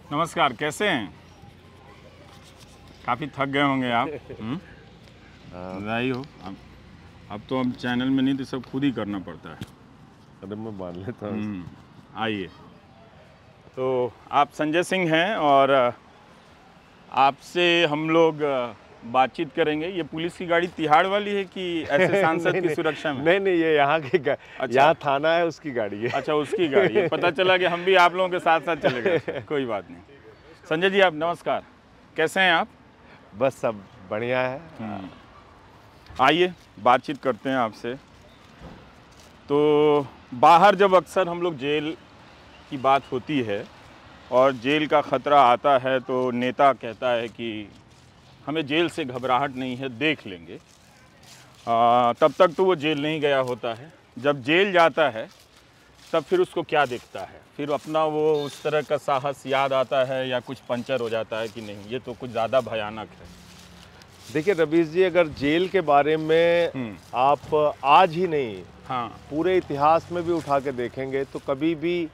नमस्कार, कैसे हैं? काफ़ी थक गए होंगे आप। बधाई हो। अब तो हम चैनल में नहीं तो सब खुद ही करना पड़ता है। अरे मैं मान लेता हूँ। आइए, तो आप संजय सिंह हैं और आपसे हम लोग बातचीत करेंगे। ये पुलिस की गाड़ी तिहाड़ वाली है कि ऐसे सांसद की सुरक्षा में? नहीं, ये यहाँ की अच्छा। यहाँ थाना है, उसकी गाड़ी है। अच्छा, उसकी गाड़ी है। पता चला कि हम भी आप लोगों के साथ साथ चले गए। कोई बात नहीं। संजय जी, आप नमस्कार, कैसे हैं आप? बस सब बढ़िया है। आइए बातचीत करते हैं आपसे। तो बाहर जब अक्सर हम लोग जेल की बात होती है और जेल का ख़तरा आता है तो नेता कहता है कि हमें जेल से घबराहट नहीं है, देख लेंगे। तब तक तो वो जेल नहीं गया होता है। जब जेल जाता है तब फिर उसको क्या दिखता है? फिर अपना वो उस तरह का साहस याद आता है या कुछ पंचर हो जाता है कि नहीं, ये तो कुछ ज़्यादा भयानक है? देखिए रवीश जी, अगर जेल के बारे में आप आज ही नहीं, हाँ, पूरे इतिहास में भी उठा के देखेंगे तो कभी भी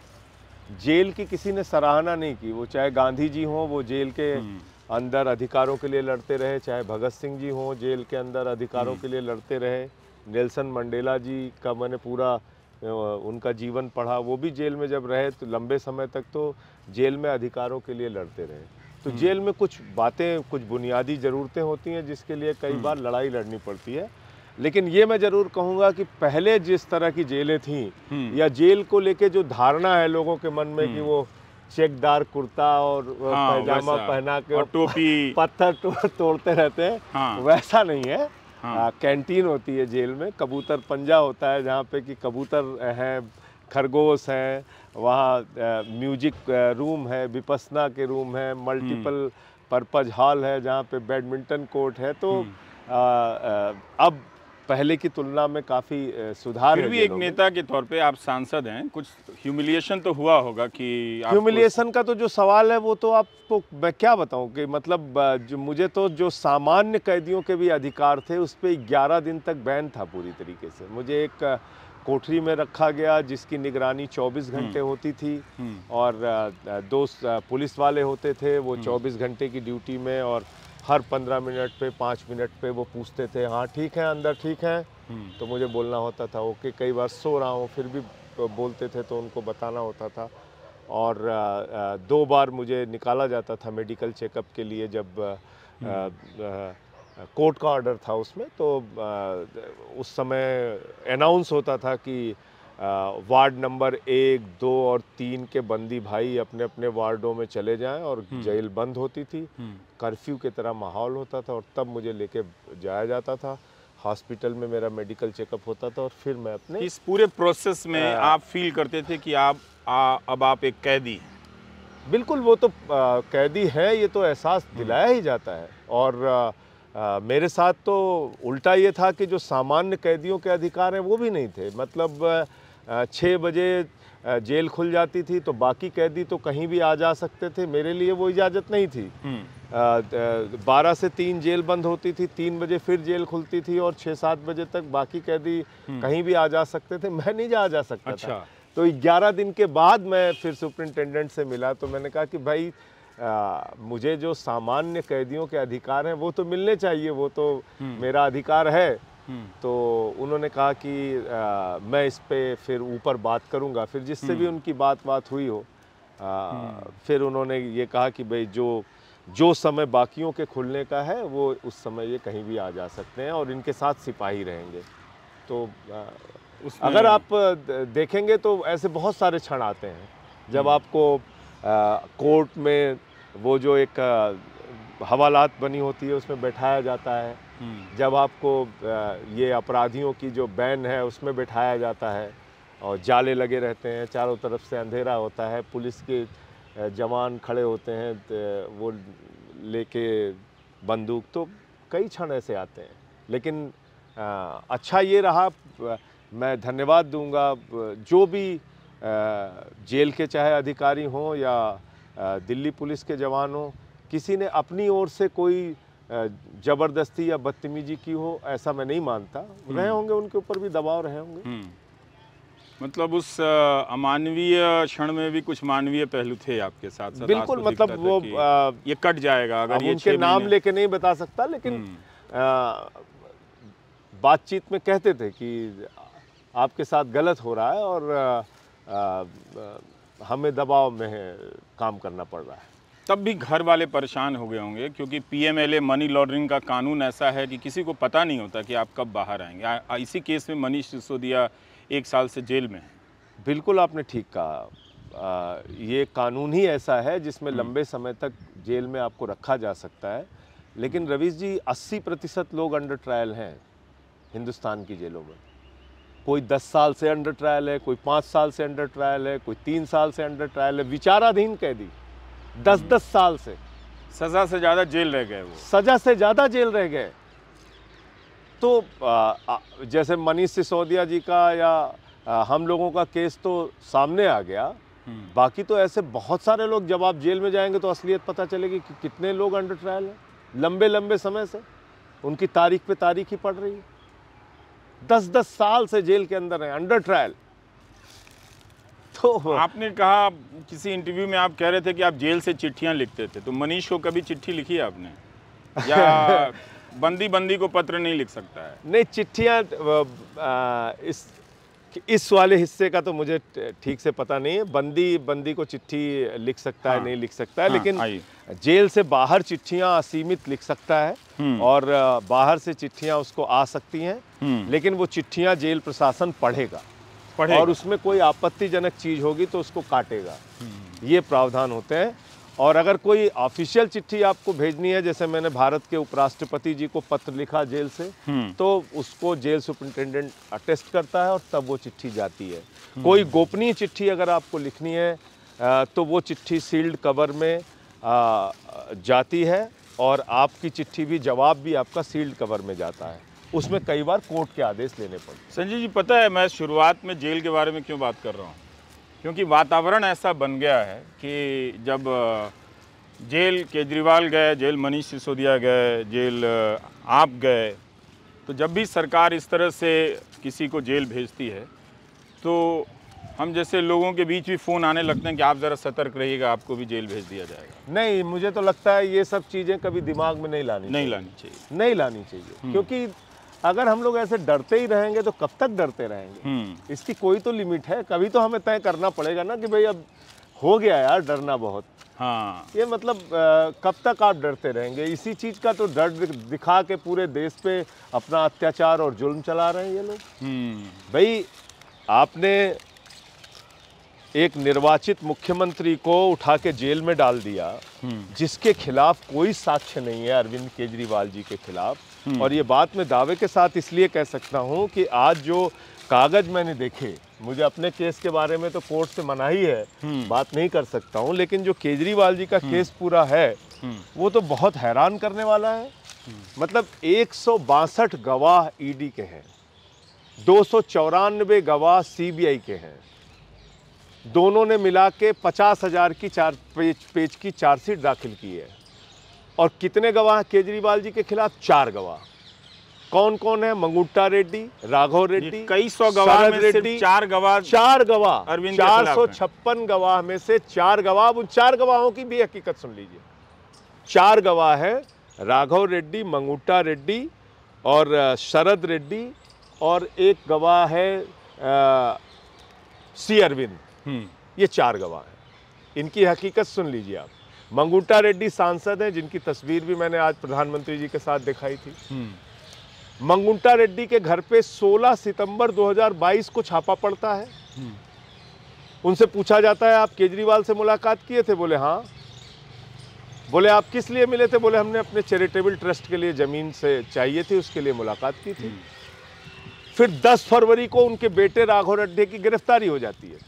जेल की किसी ने सराहना नहीं की। वो चाहे गांधी जी हों, वो जेल के अंदर अधिकारों के लिए लड़ते रहे, चाहे भगत सिंह जी हों, जेल के अंदर अधिकारों के लिए लड़ते रहे, नेल्सन मंडेला जी का मैंने पूरा उनका जीवन पढ़ा, वो भी जेल में जब रहे तो लंबे समय तक तो जेल में अधिकारों के लिए लड़ते रहे। तो जेल में कुछ बातें, कुछ बुनियादी ज़रूरतें होती हैं जिसके लिए कई बार लड़ाई लड़नी पड़ती है। लेकिन ये मैं ज़रूर कहूँगा कि पहले जिस तरह की जेलें थीं या जेल को लेके जो धारणा है लोगों के मन में कि वो चेकदार कुर्ता और पैजामा पहना के और टोपी, पत्थर तोड़ते रहते हैं, वैसा नहीं है। कैंटीन होती है जेल में, कबूतर पंजा होता है जहाँ पे कि कबूतर हैं, खरगोश हैं, वहाँ म्यूजिक रूम है, विपस्सना के रूम है, मल्टीपल पर्पज हॉल है जहाँ पे बैडमिंटन कोर्ट है। तो अब पहले की तुलना में काफ़ी सुधार है। फिर भी एक नेता के तौर पे आप सांसद हैं, कुछ ह्यूमिलिएशन तो हुआ होगा कि ह्यूमिलिएशन का तो जो सवाल है वो तो आपको मैं क्या बताऊं कि मतलब जो मुझे तो जो सामान्य कैदियों के भी अधिकार थे उस पर 11 दिन तक बैन था पूरी तरीके से। मुझे एक कोठरी में रखा गया जिसकी निगरानी 24 घंटे होती थी और 2 पुलिस वाले होते थे, वो 24 घंटे की ड्यूटी में, और हर 15 मिनट पे 5 मिनट पे वो पूछते थे हाँ ठीक है अंदर ठीक है, तो मुझे बोलना होता था ओके। कई बार सो रहा हूँ फिर भी बोलते थे तो उनको बताना होता था। और 2 बार मुझे निकाला जाता था मेडिकल चेकअप के लिए जब कोर्ट का ऑर्डर था उसमें। तो उस समय अनाउंस होता था कि वार्ड नंबर 1, 2 और 3 के बंदी भाई अपने अपने वार्डों में चले जाएं, और जेल बंद होती थी, कर्फ्यू की तरह माहौल होता था, और तब मुझे लेके जाया जाता था हॉस्पिटल में, मेरा मेडिकल चेकअप होता था, और फिर मैं अपने इस पूरे प्रोसेस में आप फील करते थे कि अब आप एक कैदी? बिल्कुल, वो तो कैदी है ये तो एहसास दिलाया ही जाता है। और मेरे साथ तो उल्टा ये था कि जो सामान्य कैदियों के अधिकार हैं वो भी नहीं थे। मतलब 6 बजे जेल खुल जाती थी तो बाकी कैदी तो कहीं भी आ जा सकते थे, मेरे लिए वो इजाज़त नहीं थी। 12 से 3 जेल बंद होती थी, 3 बजे फिर जेल खुलती थी, और 6-7 बजे तक बाकी कैदी कहीं भी आ जा सकते थे, मैं नहीं जा सकता था। तो 11 दिन के बाद मैं फिर सुपरिटेंडेंट से मिला तो मैंने कहा कि भाई मुझे जो सामान्य कैदियों के अधिकार हैं वो तो मिलने चाहिए, वो तो मेरा अधिकार है। तो उन्होंने कहा कि मैं इस पे फिर ऊपर बात करूंगा। फिर जिससे भी उनकी बात हुई हो, फिर उन्होंने ये कहा कि भाई जो समय बाकियों के खुलने का है वो उस समय ये कहीं भी आ जा सकते हैं और इनके साथ सिपाही रहेंगे। तो अगर आप देखेंगे तो ऐसे बहुत सारे क्षण आते हैं जब आपको कोर्ट में वो जो एक हवालात बनी होती है उसमें बैठाया जाता है, जब आपको ये अपराधियों की जो बैन है उसमें बैठाया जाता है, और जाले लगे रहते हैं, चारों तरफ से अंधेरा होता है, पुलिस के जवान खड़े होते हैं वो लेके बंदूक। तो कई क्षण ऐसे आते हैं। लेकिन अच्छा ये रहा, मैं धन्यवाद दूंगा जो भी जेल के चाहे अधिकारी हों या दिल्ली पुलिस के जवान हों, किसी ने अपनी ओर से कोई ज़बरदस्ती या बदतमीजी की हो ऐसा मैं नहीं मानता। रहे होंगे उनके ऊपर भी दबाव रहे होंगे। मतलब उस अमानवीय क्षण में भी कुछ मानवीय पहलू थे आपके साथ साथ। बिल्कुल, आपको मतलब दिखता था वो कि ये कट जाएगा अगर अब ये उनके 6 नाम महीने। लेके नहीं बता सकता, लेकिन बातचीत में कहते थे कि आपके साथ गलत हो रहा है और हमें दबाव में काम करना पड़ रहा है। तब भी घर वाले परेशान हो गए होंगे, क्योंकि पीएमएलए मनी लॉन्ड्रिंग का कानून ऐसा है कि किसी को पता नहीं होता कि आप कब बाहर आएंगे। इसी केस में मनीष सिसोदिया 1 साल से जेल में है। बिल्कुल आपने ठीक कहा। ये कानून ही ऐसा है जिसमें लंबे समय तक जेल में आपको रखा जा सकता है। लेकिन रवीश जी, 80% लोग अंडर ट्रायल हैं हिंदुस्तान की जेलों में। कोई 10 साल से अंडर ट्रायल है, कोई 5 साल से अंडर ट्रायल है, कोई 3 साल से अंडर ट्रायल है। विचाराधीन कैदी 10-10 साल से, सज़ा से ज़्यादा जेल रह गए वो। सजा से ज़्यादा जेल रह गए। तो जैसे मनीष सिसोदिया जी का या हम लोगों का केस तो सामने आ गया, बाकी तो ऐसे बहुत सारे लोग, जब आप जेल में जाएंगे तो असलियत पता चलेगी कि कितने लोग अंडर ट्रायल हैं लंबे लंबे समय से। उनकी तारीख पे तारीख ही पड़ रही है। 10-10 साल से जेल के अंदर है, अंडर ट्रायल। तो आपने कहा किसी इंटरव्यू में, आप कह रहे थे कि आप जेल से चिट्ठियां लिखते थे, तो मनीष को कभी चिट्ठी लिखी है आपने? या बंदी को पत्र नहीं लिख सकता है? नहीं, चिट्ठियाँ इस वाले हिस्से का तो मुझे ठीक से पता नहीं है। बंदी को चिट्ठी लिख सकता है, नहीं लिख सकता है, लेकिन जेल से बाहर चिट्ठियाँ असीमित लिख सकता है और बाहर से चिट्ठियाँ उसको आ सकती हैं। लेकिन वो चिट्ठियाँ जेल प्रशासन पढ़ेगा और उसमें कोई आपत्तिजनक चीज़ होगी तो उसको काटेगा। ये प्रावधान होते हैं। और अगर कोई ऑफिशियल चिट्ठी आपको भेजनी है, जैसे मैंने भारत के उपराष्ट्रपति जी को पत्र लिखा जेल से, तो उसको जेल सुपरिटेंडेंट अटेस्ट करता है और तब वो चिट्ठी जाती है। कोई गोपनीय चिट्ठी अगर आपको लिखनी है तो वो चिट्ठी सील्ड कवर में जाती है और आपकी चिट्ठी भी, जवाब भी आपका सील्ड कवर में जाता है। उसमें कई बार कोर्ट के आदेश लेने पड़ते। संजय जी, पता है मैं शुरुआत में जेल के बारे में क्यों बात कर रहा हूँ? क्योंकि वातावरण ऐसा बन गया है कि जब जेल केजरीवाल गए, जेल मनीष सिसोदिया गए, जेल आप गए, तो जब भी सरकार इस तरह से किसी को जेल भेजती है तो हम जैसे लोगों के बीच भी फ़ोन आने लगते हैं कि आप ज़रा सतर्क रहिएगा, आपको भी जेल भेज दिया जाएगा। नहीं, मुझे तो लगता है ये सब चीज़ें कभी दिमाग में नहीं लानी चाहिए। क्योंकि अगर हम लोग ऐसे डरते ही रहेंगे तो कब तक डरते रहेंगे? इसकी कोई तो लिमिट है। कभी तो हमें तय करना पड़ेगा ना कि भाई अब हो गया यार डरना बहुत। हाँ, ये मतलब कब तक आप डरते रहेंगे? इसी चीज़ का तो डर दिखा के पूरे देश पे अपना अत्याचार और जुल्म चला रहे हैं ये लोग। भाई, आपने एक निर्वाचित मुख्यमंत्री को उठा के जेल में डाल दिया जिसके खिलाफ कोई साक्ष्य नहीं है, अरविंद केजरीवाल जी के खिलाफ। और ये बात मैं दावे के साथ इसलिए कह सकता हूँ कि आज जो कागज मैंने देखे, मुझे अपने केस के बारे में तो कोर्ट से मनाही है, बात नहीं कर सकता हूँ, लेकिन जो केजरीवाल जी का केस पूरा है वो तो बहुत हैरान करने वाला है। मतलब 162 गवाह ईडी के हैं, 294 गवाह सीबीआई के हैं। दोनों ने मिला के 50,000 की पेज की चार्जशीट दाखिल की है। और कितने गवाह केजरीवाल जी के खिलाफ? 4 गवाह। कौन कौन है? मंगुट्टा रेड्डी, राघव रेड्डी, कई सौ गवाह में सिर्फ 4 गवाह। 456 गवाह में से 4 गवाह। उन 4 गवाहों की भी हकीकत सुन लीजिए। 4 गवाह है राघव रेड्डी, मंगुट्टा रेड्डी और शरद रेड्डी, और एक गवाह है सी अरविंद। ये 4 गवाह हैं। इनकी हकीकत सुन लीजिए आप। मंगुट्टा रेड्डी सांसद हैं जिनकी तस्वीर भी मैंने आज प्रधानमंत्री जी के साथ दिखाई थी। मंगुट्टा रेड्डी के घर पे 16 सितंबर 2022 को छापा पड़ता है। उनसे पूछा जाता है, आप केजरीवाल से मुलाकात किए थे? बोले हाँ। बोले आप किस लिए मिले थे? बोले हमने अपने चैरिटेबल ट्रस्ट के लिए ज़मीन से चाहिए थी, उसके लिए मुलाकात की थी। फिर 10 फरवरी को उनके बेटे राघव रेड्डी की गिरफ्तारी हो जाती है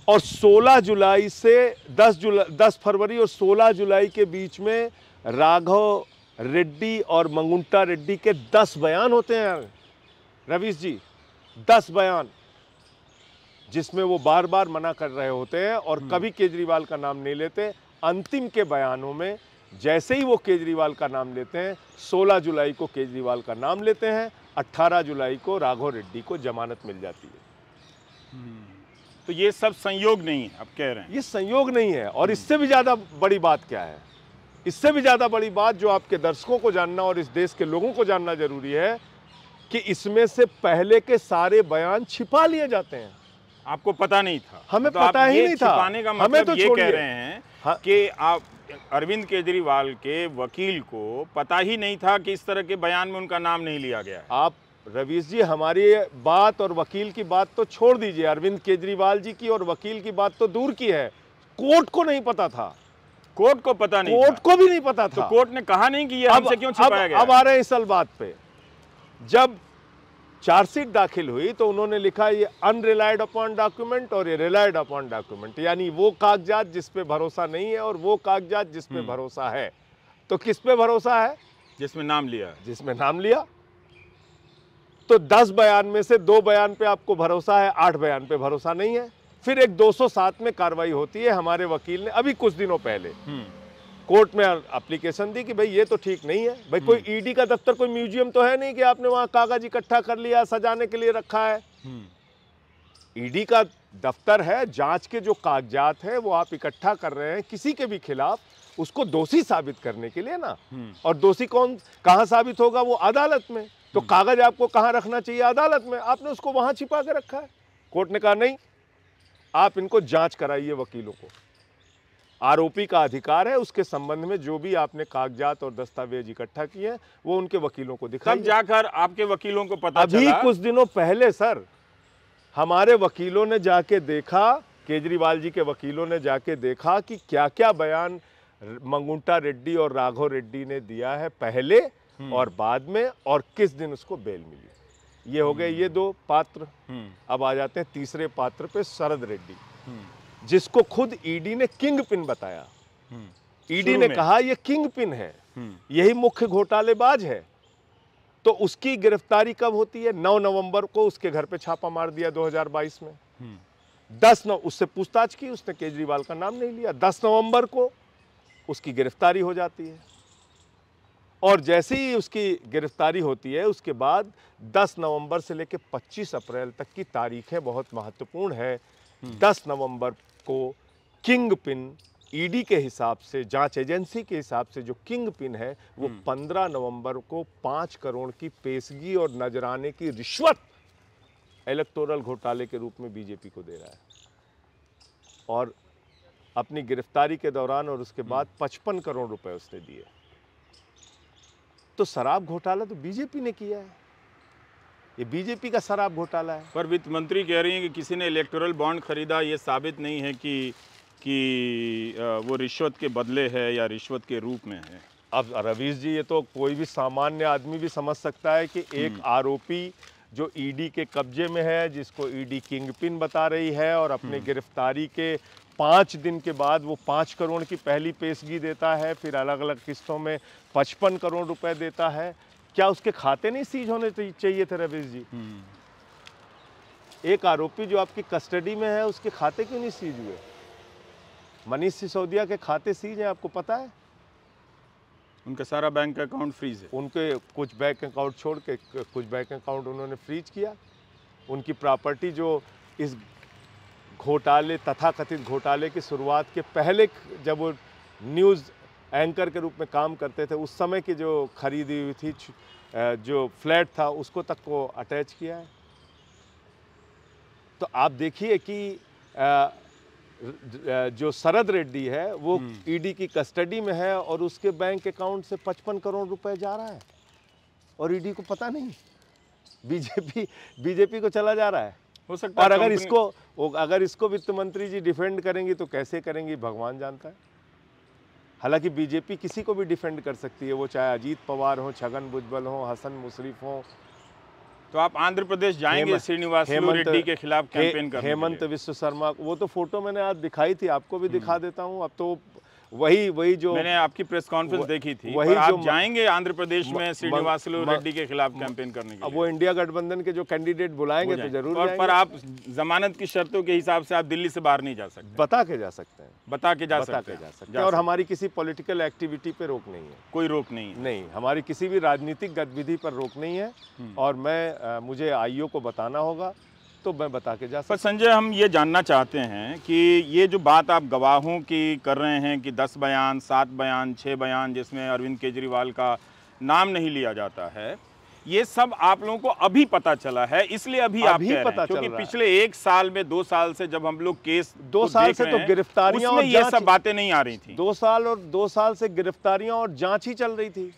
और 16 जुलाई से 10 फरवरी और 16 जुलाई के बीच में राघव रेड्डी और मंगुट्टा रेड्डी के 10 बयान होते हैं रवीश जी, 10 बयान, जिसमें वो बार बार मना कर रहे होते हैं और कभी केजरीवाल का नाम नहीं लेते। अंतिम के बयानों में जैसे ही वो केजरीवाल का नाम लेते हैं, 16 जुलाई को केजरीवाल का नाम लेते हैं 18 जुलाई को राघव रेड्डी को जमानत मिल जाती है। तो ये सब संयोग नहीं है, आप कह रहे हैं? ये संयोग नहीं है। और इससे भी ज्यादा बड़ी बात क्या है, इससे भी ज्यादा बड़ी बात जो आपके दर्शकों को जानना और इस देश के लोगों को जानना जरूरी है कि इसमें से पहले के सारे बयान छिपा लिए जाते हैं। आपको पता नहीं था? हमें तो पता ही नहीं था। छिपाने का हमें मतलब तो ये कह छोड़िए। रहे हैं हाँ। कि आप अरविंद केजरीवाल के वकील को पता ही नहीं था कि इस तरह के बयान में उनका नाम नहीं लिया गया है। आप रवीश जी हमारी बात और वकील की बात तो छोड़ दीजिए, अरविंद केजरीवाल जी की और वकील की बात तो दूर की है, कोर्ट को नहीं पता था। कोर्ट को पता नहीं कोर्ट था? को भी नहीं पता था। तो कोर्ट ने कहा नहीं कि ये हमसे क्यों छिपाया गया? अब आ रहे हैं इस बात पे। जब चार्जशीट दाखिल हुई तो उन्होंने लिखा ये अनरिलाइड अपॉन डॉक्यूमेंट और ये रिलाइड अपॉन डॉक्यूमेंट, यानी वो कागजात जिस पे भरोसा नहीं है और वो कागजात जिस पे भरोसा है। तो किस पे भरोसा है? जिसमें नाम लिया। जिसमें नाम लिया। तो 10 बयान में से 2 बयान पे आपको भरोसा है, 8 बयान पे भरोसा नहीं है। फिर एक 207 में कार्रवाई होती है। हमारे वकील ने अभी कुछ दिनों पहले कोर्ट में एप्लीकेशन दी कि भाई ये तो ठीक नहीं है। भाई कोई ईडी का दफ्तर, कोई म्यूजियम तो है नहीं कि आपने वहां कागज इकट्ठा कर लिया, सजाने के लिए रखा है। ईडी का दफ्तर है, जांच के जो कागजात हैं वो आप इकट्ठा कर रहे हैं किसी के भी खिलाफ, उसको दोषी साबित करने के लिए ना। और दोषी कहां साबित होगा? वो अदालत में। तो कागज आपको कहां रखना चाहिए? अदालत में। आपने उसको वहां छिपा के रखा है। कोर्ट ने कहा नहीं, आप इनको जांच कराइए। वकीलों को आरोपी का अधिकार है, उसके संबंध में जो भी आपने कागजात और दस्तावेज इकट्ठा किए हैं वो उनके वकीलों को दिखाइए। तब जाकर आपके वकीलों को पता अभी चला? कुछ दिनों पहले सर हमारे वकीलों ने जाके देखा, केजरीवाल जी के वकीलों ने जाके देखा कि क्या क्या बयान मंगुंटा रेड्डी और राघव रेड्डी ने दिया है पहले और बाद में, और किस दिन उसको बेल मिली। ये हो गए ये 2 पात्र। अब आ जाते हैं तीसरे पात्र पे, शरद रेड्डी, जिसको खुद ईडी ने किंग पिन बताया। ईडी ने कहा ये किंग पिन है, यही मुख्य घोटालेबाज है। तो उसकी गिरफ्तारी कब होती है? 9 नवंबर को उसके घर पे छापा मार दिया 2022 में। 10 उससे पूछताछ की, उसने केजरीवाल का नाम नहीं लिया। 10 नवंबर को उसकी गिरफ्तारी हो जाती है। और जैसे ही उसकी गिरफ्तारी होती है उसके बाद 10 नवंबर से लेकर 25 अप्रैल तक की तारीखें बहुत महत्वपूर्ण है। 10 नवंबर को किंग पिन ईडी के हिसाब से, जांच एजेंसी के हिसाब से जो किंग पिन है वो 15 नवंबर को 5 करोड़ की पेशगी और नजराने की रिश्वत इलेक्टोरल घोटाले के रूप में बीजेपी को दे रहा है। और अपनी गिरफ्तारी के दौरान और उसके बाद 55 करोड़ रुपए उसने दिए। तो शराब घोटाला तो बीजेपी ने किया है, ये बीजेपी का शराब घोटाला है। पर वित्त मंत्री कह रही हैं कि किसी ने इलेक्टोरल बॉन्ड खरीदा, ये साबित नहीं है कि वो रिश्वत के बदले है या रिश्वत के रूप में है। अब रवीश जी, ये तो कोई भी सामान्य आदमी भी समझ सकता है कि एक आरोपी जो ईडी के कब्जे में है, जिसको ईडी किंग पिन बता रही है, और अपने गिरफ्तारी के 5 दिन के बाद वो 5 करोड़ की पहली पेशगी देता है, फिर अलग अलग किस्तों में 55 करोड़ रुपए देता है। क्या उसके खाते नहीं सीज होने चाहिए थे रवीश जी? एक आरोपी जो आपकी कस्टडी में है उसके खाते क्यों नहीं सीज हुए? मनीष सिसोदिया के खाते सीज हैं, आपको पता है? उनका सारा बैंक अकाउंट फ्रीज है। उनके कुछ बैंक अकाउंट छोड़ के कुछ बैंक अकाउंट उन्होंने फ्रीज किया। उनकी प्रॉपर्टी जो इस घोटाले, तथाकथित घोटाले की शुरुआत के पहले, जब वो न्यूज़ एंकर के रूप में काम करते थे, उस समय की जो खरीदी हुई थी, जो फ्लैट था, उसको तक को अटैच किया है। तो आप देखिए कि जो शरद रेड्डी है वो ईडी की कस्टडी में है और उसके बैंक अकाउंट से 55 करोड़ रुपए जा रहा है और ईडी को पता नहीं। बीजेपी को चला जा रहा है। हो सकता है। और अगर इसको वित्त मंत्री जी डिफेंड करेंगी तो कैसे करेंगी भगवान जानता है। हालांकि बीजेपी किसी को भी डिफेंड कर सकती है, वो चाहे अजीत पवार हो, छगन भुजबल हो, हसन मुशर्रफ हो। तो आप आंध्र प्रदेश जाएंगे श्रीनिवास रेड्डी के खिलाफ कैंपेन करने? हेमंत विश्व शर्मा, वो तो फोटो मैंने आज दिखाई थी, आपको भी दिखा देता हूँ। अब तो वही जो मैंने आपकी प्रेस कॉन्फ्रेंस देखी थी, वही और आप जो जाएंगे आंध्र प्रदेश में श्रीनिवासलू रेड्डी के खिलाफ कैंपेन करने के अब लिए? वो इंडिया गठबंधन के जो कैंडिडेट बुलाएंगे तो जरूर और जाएंगे। पर आप जमानत की शर्तों के हिसाब से आप दिल्ली से बाहर नहीं जा सकते? बता के जा सकते हैं, बता के जा बता सकते के जा हैं, सकते हैं। और हमारी किसी पॉलिटिकल एक्टिविटी पे रोक नहीं है, कोई रोक नहीं है। नहीं, हमारी किसी भी राजनीतिक गतिविधि पर रोक नहीं है। और मुझे आईओ को बताना होगा तो मैं बता के जा सकता। पर संजय, हम ये जानना चाहते हैं कि ये जो बात आप गवाहों की कर रहे हैं कि 10 बयान, 7 बयान, 6 बयान जिसमें अरविंद केजरीवाल का नाम नहीं लिया जाता है, ये सब आप लोगों को अभी पता चला है, इसलिए अभी आप कह रहे हैं? क्योंकि पिछले 1 साल में, 2 साल से जब हम लोग केस 2 साल से तो गिरफ्तारियां और ये सब बातें नहीं आ रही थी। 2 साल से गिरफ्तारियां और जांच ही चल रही थी।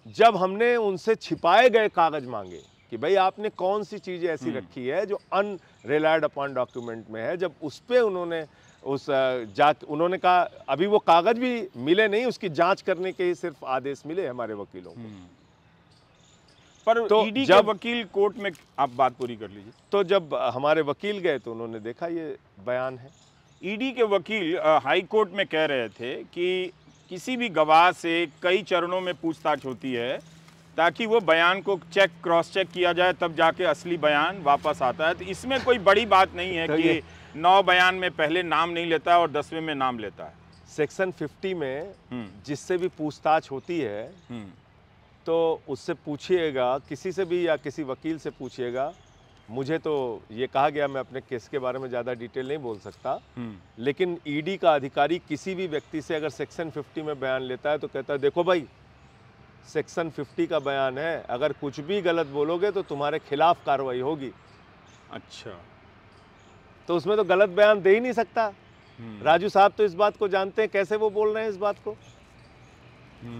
जब हमने उनसे छिपाए गए कागज मांगे कि भाई आपने कौन सी चीज़ ऐसी रखी है जो अनरिलायड अपॉन डॉक्यूमेंट में है, जब उस पे उन्होंने उन्होंने कहा अभी वो कागज भी मिले नहीं, उसकी जांच करने के ही सिर्फ आदेश मिले हमारे वकीलों को। पर तो ईडी के वकील कोर्ट में, आप बात पूरी कर लीजिए। तो जब हमारे वकील गए तो उन्होंने देखा ये बयान है। ईडी के वकील हाई कोर्ट में कह रहे थे कि किसी भी गवाह से कई चरणों में पूछताछ होती है ताकि वो बयान को क्रॉस चेक किया जाए, तब जाके असली बयान वापस आता है। तो इसमें कोई बड़ी बात नहीं है कि 9 बयान में पहले नाम नहीं लेता है और 10वें में नाम लेता है। सेक्शन 50 में जिससे भी पूछताछ होती है तो उससे पूछिएगा, किसी से भी या किसी वकील से पूछिएगा। मुझे तो ये कहा गया, मैं अपने केस के बारे में ज़्यादा डिटेल नहीं बोल सकता, लेकिन ईडी का अधिकारी किसी भी व्यक्ति से अगर सेक्शन 50 में बयान लेता है तो कहता है देखो भाई सेक्शन 50 का बयान है, अगर कुछ भी गलत बोलोगे तो तुम्हारे खिलाफ कार्रवाई होगी। अच्छा, तो उसमें तो गलत बयान दे ही नहीं सकता। राजू साहब तो इस बात को जानते हैं, कैसे वो बोल रहे हैं इस बात को।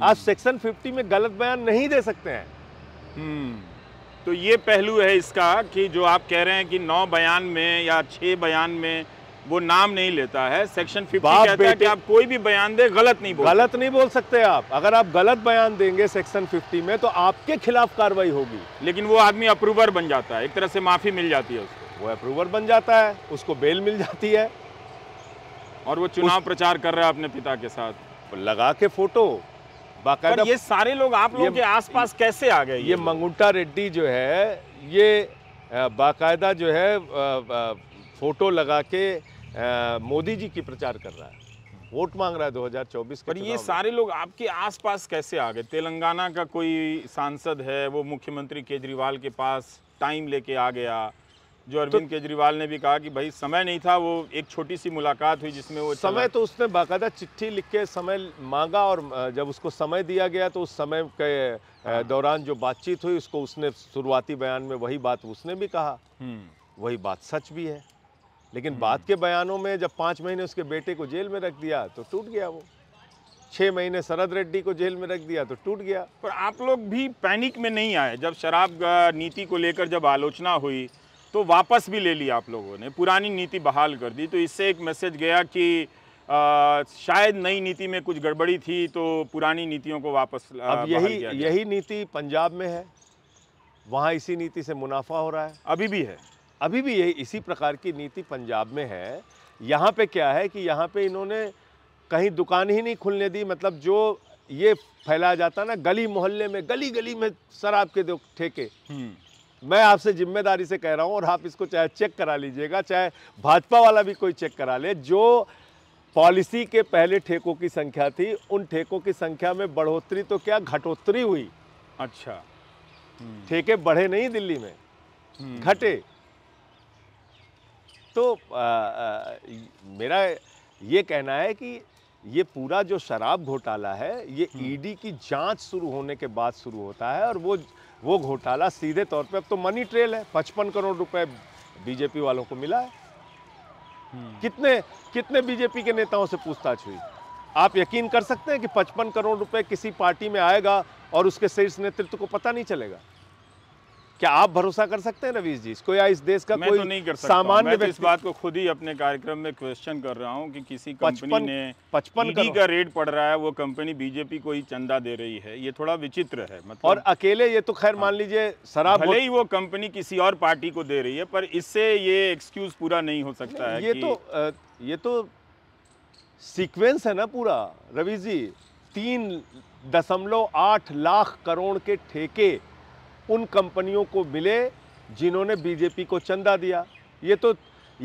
आप सेक्शन 50 में गलत बयान नहीं दे सकते हैं। तो ये पहलू है इसका कि जो आप कह रहे हैं कि 9 बयान में या 6 बयान में वो नाम नहीं लेता है। सेक्शन 50 कहता है कि आप कोई भी बयान दे गलत नहीं बोल सकते। आप अगर आप गलत बयान देंगे सेक्शन 50 में तो आपके खिलाफ कार्रवाई होगी। लेकिन वो आदमी अप्रूवर बन जाता है, एक तरह से माफी मिल जाती है उसको। वो अप्रूवर बन जाता है, उसको बेल मिल जाती है और वो चुनाव प्रचार कर रहा है अपने पिता के साथ लगा के फोटो बाकायदा। ये सारे लोग आप लोगों के आसपास कैसे आ गए? ये मंगुंटा रेड्डी जो है ये बाकायदा जो है फोटो लगा के मोदी जी की प्रचार कर रहा है, वोट मांग रहा है 2024 के। पर ये सारे लोग आपके आसपास कैसे आ गए? तेलंगाना का कोई सांसद है, वो मुख्यमंत्री केजरीवाल के पास टाइम लेके आ गया। जो अरविंद केजरीवाल ने भी कहा कि भाई समय नहीं था, वो एक छोटी सी मुलाकात हुई जिसमें वो समय तो उसने बाकायदा चिट्ठी लिख के समय मांगा और जब उसको समय दिया गया तो उस समय के दौरान जो बातचीत हुई उसको उसने शुरुआती बयान में वही बात उसने भी कहा, वही बात सच भी है। लेकिन बाद के बयानों में जब 5 महीने उसके बेटे को जेल में रख दिया तो टूट गया वो। 6 महीने शरद रेड्डी को जेल में रख दिया तो टूट गया। पर आप लोग भी पैनिक में नहीं आए जब शराब नीति को लेकर जब आलोचना हुई तो वापस भी ले लिया आप लोगों ने, पुरानी नीति बहाल कर दी। तो इससे एक मैसेज गया कि शायद नई नीति में कुछ गड़बड़ी थी तो पुरानी नीतियों को वापस अब यही नीति पंजाब में है, वहाँ इसी नीति से मुनाफा हो रहा है। अभी भी यही इसी प्रकार की नीति पंजाब में है। यहाँ पे क्या है कि यहाँ पे इन्होंने कहीं दुकान ही नहीं खुलने दी। मतलब जो ये फैलाया जाता ना गली मोहल्ले में, गली गली में शराब के दो ठेके, मैं आपसे जिम्मेदारी से कह रहा हूँ और आप इसको चाहे चेक करा लीजिएगा, चाहे भाजपा वाला भी कोई चेक करा ले, जो पॉलिसी के पहले ठेकों की संख्या थी उन ठेकों की संख्या में बढ़ोतरी तो क्या घटोतरी हुई। अच्छा, ठेके बढ़े नहीं दिल्ली में, घटे। तो मेरा ये कहना है कि ये पूरा जो शराब घोटाला है ये ईडी की जांच शुरू होने के बाद शुरू होता है और वो घोटाला सीधे तौर पे अब तो मनी ट्रेल है। 55 करोड़ रुपए बीजेपी वालों को मिला है। कितने बीजेपी के नेताओं से पूछताछ हुई? आप यकीन कर सकते हैं कि 55 करोड़ रुपए किसी पार्टी में आएगा और उसके शीर्ष नेतृत्व को पता नहीं चलेगा? क्या आप भरोसा कर सकते हैं रवीश जी इसको, या इस देश का कोई तो नहीं कर सकता। सामान्य मैं तो इस बात को खुद ही अपने कार्यक्रम में क्वेश्चन कर रहा हूं कि किसी कंपनी ने 55 का रेट पड़ रहा है, वो कंपनी बीजेपी को ही चंदा दे रही है, ये थोड़ा विचित्र है। मतलब और अकेले ये तो खैर मान लीजिए शराब भले ही वो कंपनी किसी और पार्टी को दे रही है, पर इससे ये एक्सक्यूज पूरा नहीं हो सकता है। ये तो सीक्वेंस है ना पूरा रवि जी। 3.8 लाख करोड़ के ठेके उन कंपनियों को मिले जिन्होंने बीजेपी को चंदा दिया। ये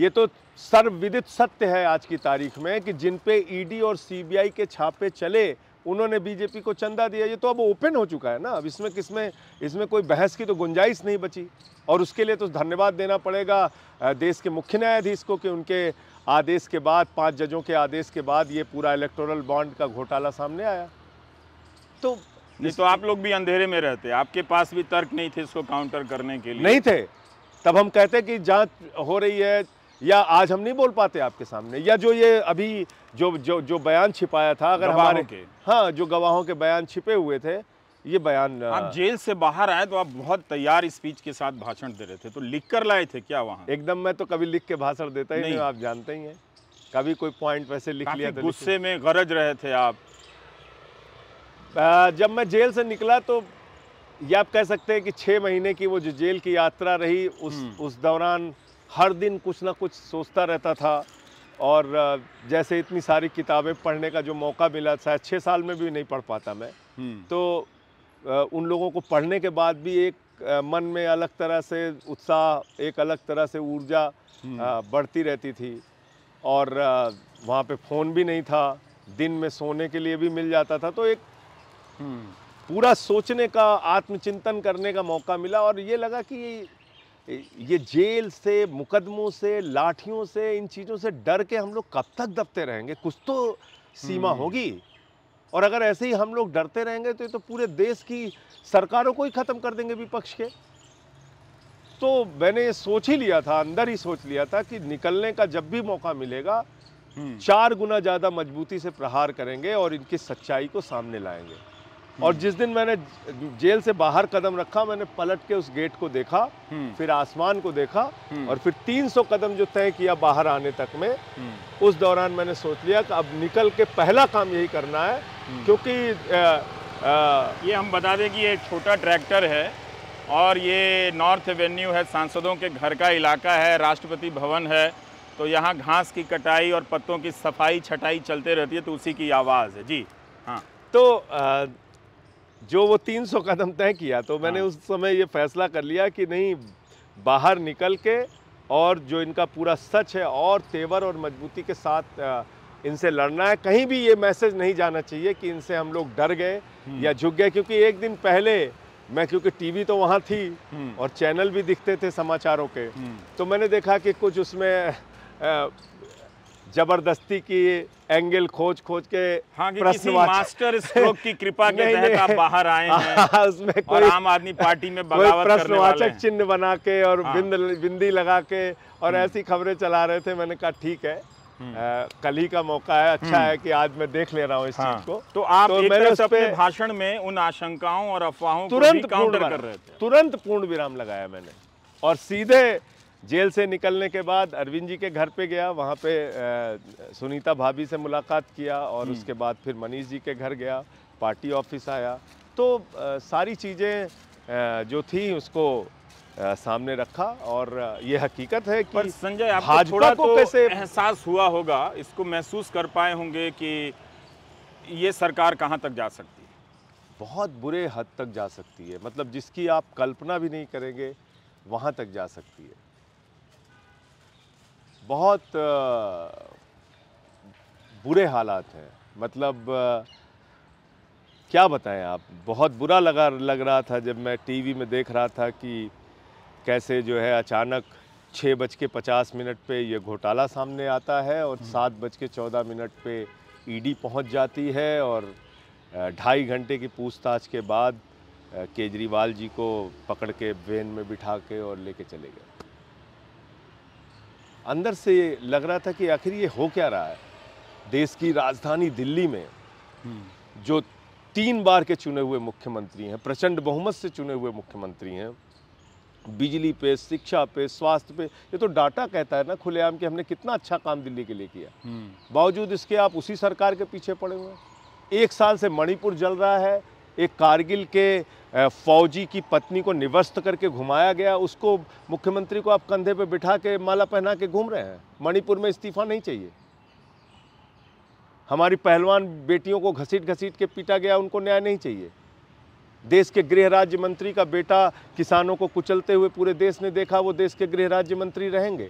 तो सर्वविदित सत्य है आज की तारीख में कि जिन पे ईडी और सीबीआई के छापे चले उन्होंने बीजेपी को चंदा दिया। ये तो अब ओपन हो चुका है ना, अब इसमें कोई बहस की तो गुंजाइश नहीं बची। और उसके लिए तो धन्यवाद देना पड़ेगा देश के मुख्य न्यायाधीश को कि उनके आदेश के बाद, 5 जजों के आदेश के बाद ये पूरा इलेक्टोरल बॉन्ड का घोटाला सामने आया। तो नहीं तो आप लोग भी अंधेरे में रहते, आपके पास भी तर्क नहीं थे इसको काउंटर करने के लिए? नहीं थे, तब हम कहते कि जांच हो रही है, या आज हम नहीं बोल पाते आपके सामने, या जो ये अभी जो बयान छिपाया था, अगर हमारे हाँ जो गवाहों के बयान छिपे हुए थे, ये बयान आप जेल से बाहर आए तो आप बहुत तैयार स्पीच के साथ भाषण दे रहे थे, तो लिख कर लाए थे क्या वहाँ? एकदम, मैं तो कभी लिख के भाषण देता ही नहीं, आप जानते ही हैं। कभी कोई पॉइंट वैसे लिख लिया तो गुस्से में गरज रहे थे आप। जब मैं जेल से निकला तो ये आप कह सकते हैं कि 6 महीने की वो जो जेल की यात्रा रही, उस दौरान हर दिन कुछ ना कुछ सोचता रहता था। और जैसे इतनी सारी किताबें पढ़ने का जो मौका मिला, शायद 6 साल में भी नहीं पढ़ पाता मैं, तो उन लोगों को पढ़ने के बाद भी एक मन में अलग तरह से उत्साह, एक अलग तरह से ऊर्जा बढ़ती रहती थी। और वहाँ पे फ़ोन भी नहीं था, दिन में सोने के लिए भी मिल जाता था, तो एक पूरा सोचने का, आत्मचिंतन करने का मौका मिला। और ये लगा कि ये जेल से, मुकदमों से, लाठियों से, इन चीज़ों से डर के हम लोग कब तक दबते रहेंगे? कुछ तो सीमा होगी। और अगर ऐसे ही हम लोग डरते रहेंगे तो ये तो पूरे देश की सरकारों को ही ख़त्म कर देंगे विपक्ष के। तो मैंने ये सोच ही लिया था, अंदर ही सोच लिया था कि निकलने का जब भी मौका मिलेगा 4 गुना ज़्यादा मजबूती से प्रहार करेंगे और इनकी सच्चाई को सामने लाएंगे। और जिस दिन मैंने जेल से बाहर कदम रखा, मैंने पलट के उस गेट को देखा, फिर आसमान को देखा, और फिर 300 कदम जो तय किया बाहर आने तक में, उस दौरान मैंने सोच लिया कि अब निकल के पहला काम यही करना है। क्योंकि ये हम बता दें कि ये छोटा ट्रैक्टर है और ये नॉर्थ एवेन्यू है, सांसदों के घर का इलाका है, राष्ट्रपति भवन है, तो यहाँ घास की कटाई और पत्तों की सफाई छटाई चलते रहती है, तो उसी की आवाज़ है जी। हाँ, तो जो वो 300 कदम तय किया, तो मैंने उस समय ये फैसला कर लिया कि नहीं, बाहर निकल के और जो इनका पूरा सच है और तेवर और मजबूती के साथ इनसे लड़ना है। कहीं भी ये मैसेज नहीं जाना चाहिए कि इनसे हम लोग डर गए या झुक गए। क्योंकि एक दिन पहले मैं, क्योंकि टीवी तो वहाँ थी और चैनल भी दिखते थे समाचारों के, तो मैंने देखा कि कुछ उसमें जबरदस्ती की एंगल खोज के हाँ, कि किसी मास्टर स्ट्रोक की कृपा के तहत आप बाहर आए हैं उसमें और आम आदमी पार्टी में बगावत करने वाले हैं। चिन्ह बना के और बिंदी लगा के और ऐसी खबरें चला रहे थे। मैंने कहा ठीक है, कल ही का मौका है, अच्छा है कि आज मैं देख ले रहा हूँ इस चीज को। तो आप एक तरह से अपने भाषण में उन आशंकाओं और अफवाहों को भी काउंटर कर रहे थे। तुरंत पूर्ण विराम लगाया मैंने, और सीधे जेल से निकलने के बाद अरविंद जी के घर पे गया, वहाँ पे सुनीता भाभी से मुलाकात किया, और उसके बाद फिर मनीष जी के घर गया, पार्टी ऑफिस आया। तो सारी चीज़ें जो थी उसको सामने रखा। और ये हकीकत है कि संजय, आपको थोड़ा तो कैसे एहसास हुआ होगा, इसको महसूस कर पाए होंगे कि ये सरकार कहाँ तक जा सकती है? बहुत बुरे हद तक जा सकती है, मतलब जिसकी आप कल्पना भी नहीं करेंगे वहाँ तक जा सकती है। बहुत बुरे हालात हैं, मतलब क्या बताएं आप। बहुत बुरा लग रहा था जब मैं टीवी में देख रहा था कि कैसे जो है अचानक 6:50 पे ये घोटाला सामने आता है और 7:14 पे ईडी पहुंच जाती है, और 2.5 घंटे की पूछताछ के बाद केजरीवाल जी को पकड़ के वैन में बिठा के और लेके चले गए। अंदर से लग रहा था कि आखिर ये हो क्या रहा है। देश की राजधानी दिल्ली में जो 3 बार के चुने हुए मुख्यमंत्री हैं, प्रचंड बहुमत से चुने हुए मुख्यमंत्री हैं, बिजली पे, शिक्षा पे, स्वास्थ्य पे, ये तो डाटा कहता है ना खुलेआम कि हमने कितना अच्छा काम दिल्ली के लिए किया। बावजूद इसके आप उसी सरकार के पीछे पड़े हुए हैं। 1 साल से मणिपुर जल रहा है, एक कारगिल के फौजी की पत्नी को निवस्त करके घुमाया गया, उसको मुख्यमंत्री को आप कंधे पे बिठा के माला पहना के घूम रहे हैं। मणिपुर में इस्तीफा नहीं चाहिए। हमारी पहलवान बेटियों को घसीट घसीट के पीटा गया, उनको न्याय नहीं चाहिए। देश के गृह राज्य मंत्री का बेटा किसानों को कुचलते हुए पूरे देश ने देखा, वो देश के गृह राज्य मंत्री रहेंगे।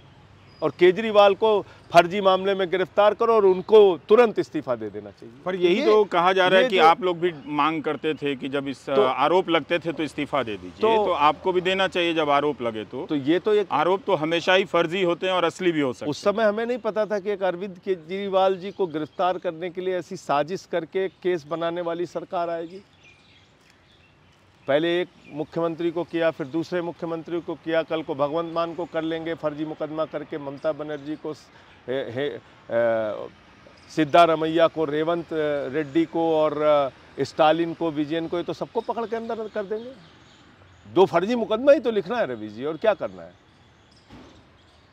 और केजरीवाल को फर्जी मामले में गिरफ्तार करो और उनको तुरंत इस्तीफा दे देना चाहिए। पर यही तो कहा जा रहा है कि आप लोग भी मांग करते थे कि जब इस आरोप लगते थे तो इस्तीफा दे दीजिए, तो आपको भी देना चाहिए जब आरोप लगे तो ये तो एक आरोप तो हमेशा ही फर्जी होते हैं और असली भी हो सकते हैं। उस समय हमें नहीं पता था कि एक अरविंद केजरीवाल जी को गिरफ्तार करने के लिए ऐसी साजिश करके केस बनाने वाली सरकार आएगी। पहले एक मुख्यमंत्री को किया, फिर दूसरे मुख्यमंत्री को किया, कल को भगवंत मान को कर लेंगे फर्जी मुकदमा करके, ममता बनर्जी को, सिद्धारमैया को, रेवंत रेड्डी को और स्टालिन को, विजयन को, ये तो सबको पकड़ के अंदर कर देंगे। 2 फर्जी मुकदमा ही तो लिखना है रवि जी, और क्या करना है,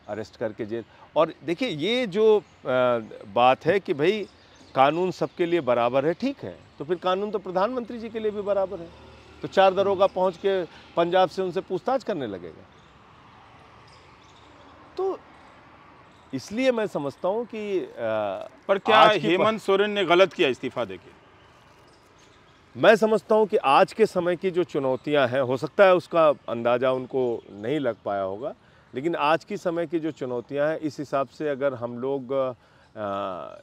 अरेस्ट करके जेल। और देखिए ये जो बात है कि भाई कानून सबके लिए बराबर है, ठीक है, तो फिर कानून तो प्रधानमंत्री जी के लिए भी बराबर है। तो 4 दरोगा पहुंच के पंजाब से उनसे पूछताछ करने लगेगा। तो इसलिए मैं समझता हूं कि पर क्या हेमंत सोरेन ने गलत किया इस्तीफा देके? मैं समझता हूं कि आज के समय की जो चुनौतियां हैं, हो सकता है उसका अंदाज़ा उनको नहीं लग पाया होगा, लेकिन आज की समय की जो चुनौतियां हैं, इस हिसाब से अगर हम लोग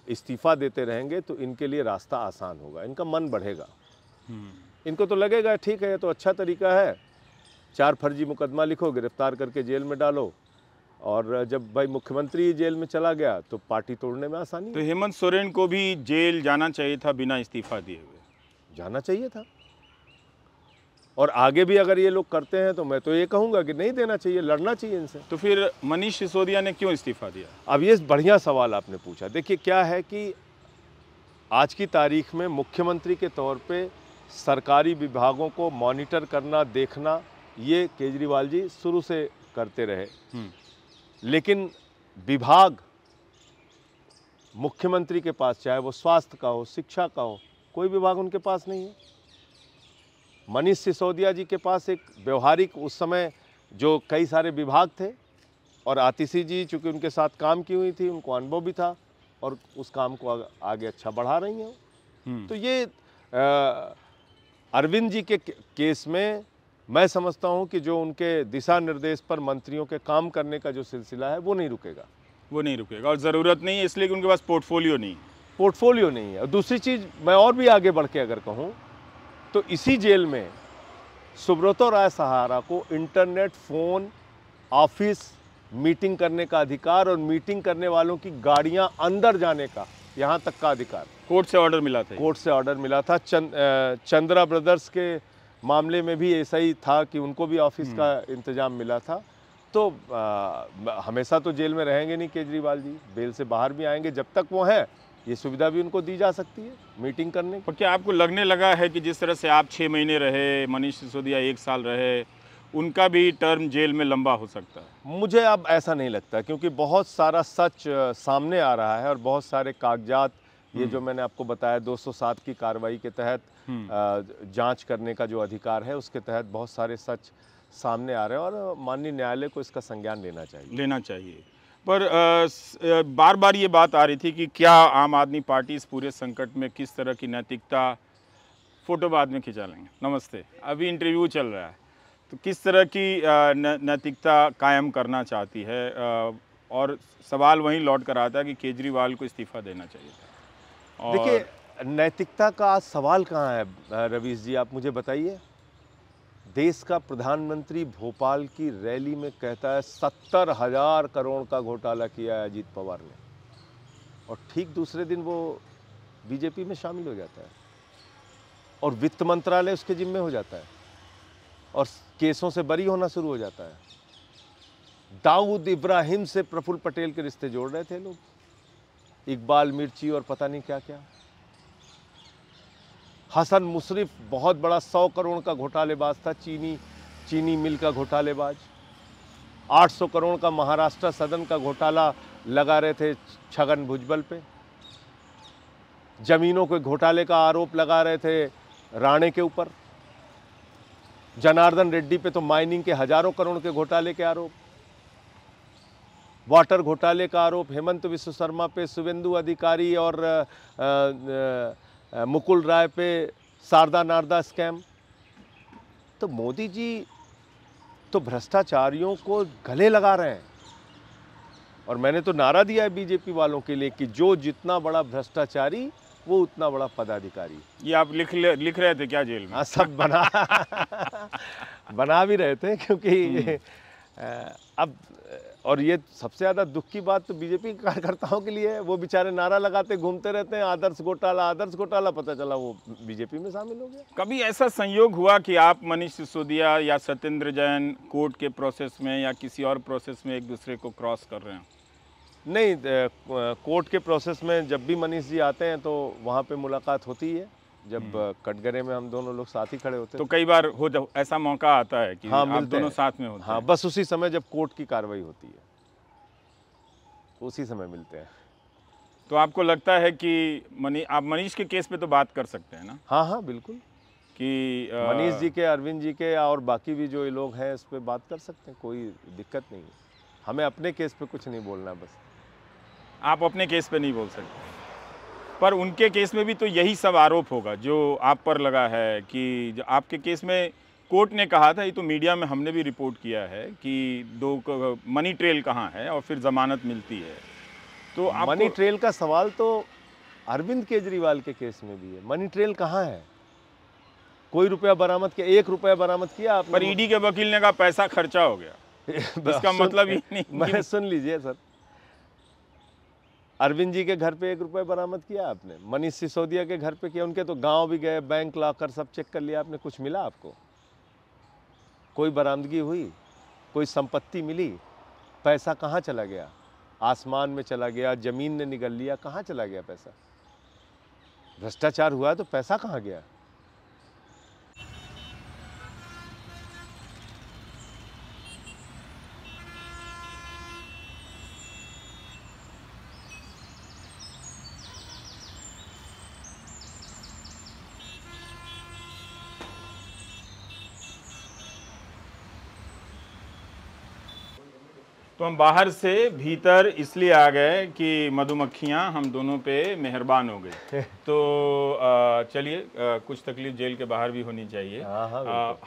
इस्तीफा देते रहेंगे तो इनके लिए रास्ता आसान होगा, इनका मन बढ़ेगा। इनको तो लगेगा ठीक है, ये तो अच्छा तरीका है, 4 फर्जी मुकदमा लिखो, गिरफ्तार करके जेल में डालो, और जब भाई मुख्यमंत्री जेल में चला गया तो पार्टी तोड़ने में आसानी। तो हेमंत सोरेन को भी जेल जाना चाहिए था बिना इस्तीफा दिए हुए? जाना चाहिए था, और आगे भी अगर ये लोग करते हैं तो मैं तो ये कहूँगा कि नहीं देना चाहिए, लड़ना चाहिए इनसे। तो फिर मनीष सिसोदिया ने क्यों इस्तीफा दिया? अब ये बढ़िया सवाल आपने पूछा। देखिए क्या है कि आज की तारीख में मुख्यमंत्री के तौर पे सरकारी विभागों को मॉनिटर करना, देखना, ये केजरीवाल जी शुरू से करते रहे, लेकिन विभाग मुख्यमंत्री के पास, चाहे वो स्वास्थ्य का हो, शिक्षा का हो, कोई विभाग उनके पास नहीं है। मनीष सिसोदिया जी के पास एक व्यवहारिक, उस समय जो कई सारे विभाग थे, और आतिशी जी चूँकि उनके साथ काम की हुई थी, उनको अनुभव भी था और उस काम को आगे अच्छा बढ़ा रही हैं। तो ये अरविंद जी के केस में मैं समझता हूं कि जो उनके दिशा निर्देश पर मंत्रियों के काम करने का जो सिलसिला है वो नहीं रुकेगा। वो नहीं रुकेगा, और ज़रूरत नहीं है इसलिए कि उनके पास पोर्टफोलियो नहीं है। और दूसरी चीज़ मैं और भी आगे बढ़ के अगर कहूँ तो इसी जेल में सुब्रतो राय सहारा को इंटरनेट, फ़ोन, ऑफिस, मीटिंग करने का अधिकार और मीटिंग करने वालों की गाड़ियां अंदर जाने का, यहाँ तक का अधिकार कोर्ट से ऑर्डर मिला था। कोर्ट से ऑर्डर मिला था। चंद्रा ब्रदर्स के मामले में भी ऐसा ही था कि उनको भी ऑफिस का इंतजाम मिला था। तो हमेशा तो जेल में रहेंगे नहीं केजरीवाल जी, बेल से बाहर भी आएंगे, जब तक वो हैं ये सुविधा भी उनको दी जा सकती है मीटिंग करने की। और क्या आपको लगने लगा है कि जिस तरह से आप 6 महीने रहे, मनीष सिसोदिया 1 साल रहे, उनका भी टर्म जेल में लंबा हो सकता है? मुझे अब ऐसा नहीं लगता, क्योंकि बहुत सारा सच सामने आ रहा है और बहुत सारे कागजात, ये जो मैंने आपको बताया 207 की कार्रवाई के तहत जांच करने का जो अधिकार है, उसके तहत बहुत सारे सच सामने आ रहे हैं और माननीय न्यायालय को इसका संज्ञान लेना चाहिए। पर बार बार ये बात आ रही थी कि क्या आम आदमी पार्टी इस पूरे संकट में किस तरह की नैतिकता, फोटो बाद में खिंचा लेंगे, नमस्ते, अभी इंटरव्यू चल रहा है, तो किस तरह की नैतिकता कायम करना चाहती है? और सवाल वहीं लौट कर आता है कि केजरीवाल को इस्तीफा देना चाहिए था। देखिए, नैतिकता का आज सवाल कहाँ है रवीश जी, आप मुझे बताइए। देश का प्रधानमंत्री भोपाल की रैली में कहता है 70,000 करोड़ का घोटाला किया है अजीत पवार ने, और ठीक दूसरे दिन वो बीजेपी में शामिल हो जाता है और वित्त मंत्रालय उसके जिम्मे हो जाता है और केसों से बरी होना शुरू हो जाता है। दाऊद इब्राहिम से प्रफुल्ल पटेल के रिश्ते जोड़ रहे थे लोग, इकबाल मिर्ची और पता नहीं क्या क्या। हसन मुशर्रफ बहुत बड़ा 100 करोड़ का घोटालेबाज था, चीनी मिल का घोटालेबाज। 800 करोड़ का महाराष्ट्र सदन का घोटाला लगा रहे थे छगन भुजबल पे। जमीनों के घोटाले का आरोप लगा रहे थे राणे के ऊपर। जनार्दन रेड्डी पे तो माइनिंग के हजारों करोड़ के घोटाले के आरोप। वाटर घोटाले का आरोप हेमंत विश्व शर्मा पे, शुभेंदु अधिकारी और मुकुल राय पे शारदा नारदा स्कैम। तो मोदी जी तो भ्रष्टाचारियों को गले लगा रहे हैं। और मैंने तो नारा दिया है बीजेपी वालों के लिए कि जो जितना बड़ा भ्रष्टाचारी वो उतना बड़ा पदाधिकारी। ये आप लिख रहे थे क्या जेल में? हाँ, सब बना भी रहे थे, क्योंकि अब और ये सबसे ज़्यादा दुख की बात तो बीजेपी कार्यकर्ताओं के लिए है। वो बेचारे नारा लगाते घूमते रहते हैं आदर्श घोटाला, पता चला वो बीजेपी में शामिल हो गया। कभी ऐसा संयोग हुआ कि आप मनीष सिसोदिया या सत्येंद्र जैन कोर्ट के प्रोसेस में या किसी और प्रोसेस में एक दूसरे को क्रॉस कर रहे हैं? नहीं, कोर्ट के प्रोसेस में जब भी मनीष जी आते हैं तो वहाँ पे मुलाकात होती है। जब कटघरे में हम दोनों लोग साथ ही खड़े होते हैं तो कई बार ऐसा मौका आता है कि हाँ, आप दोनों साथ में होते हाँ, हैं। बस उसी समय जब कोर्ट की कार्रवाई होती है उसी समय मिलते हैं। तो आपको लगता है कि आप मनीष के केस पे तो बात कर सकते हैं ना? हाँ हाँ, बिल्कुल, कि मनीष जी के, अरविंद जी के और बाकी भी जो ये लोग हैं इस पे बात कर सकते हैं, कोई दिक्कत नहीं है। हमें अपने केस पे कुछ नहीं बोलना, बस। आप अपने केस पे नहीं बोल सकते, पर उनके केस में भी तो यही सब आरोप होगा जो आप पर लगा है कि जो आपके केस में कोर्ट ने कहा था, ये तो मीडिया में हमने भी रिपोर्ट किया है कि मनी ट्रेल कहाँ है और फिर जमानत मिलती है। तो मनी ट्रेल का सवाल तो अरविंद केजरीवाल के केस में भी है। मनी ट्रेल कहाँ है? कोई रुपया बरामद किया? 1 रुपया बरामद किया आपने? पर ईडी के वकील ने कहा पैसा खर्चा हो गया। इसका मतलब ही नहीं। मैं सुन लीजिए सर, अरविंद जी के घर पे 1 रुपया बरामद किया आपने? मनीष सिसोदिया के घर पे किया? उनके तो गांव भी गए, बैंक लाकर सब चेक कर लिया आपने, कुछ मिला आपको? कोई बरामदगी हुई? कोई संपत्ति मिली? पैसा कहाँ चला गया? आसमान में चला गया, जमीन ने निगल लिया, कहाँ चला गया पैसा? भ्रष्टाचार हुआ तो पैसा कहाँ गया? तो हम बाहर से भीतर इसलिए आ गए कि मधुमक्खियां हम दोनों पे मेहरबान हो गई। तो चलिए, कुछ तकलीफ जेल के बाहर भी होनी चाहिए।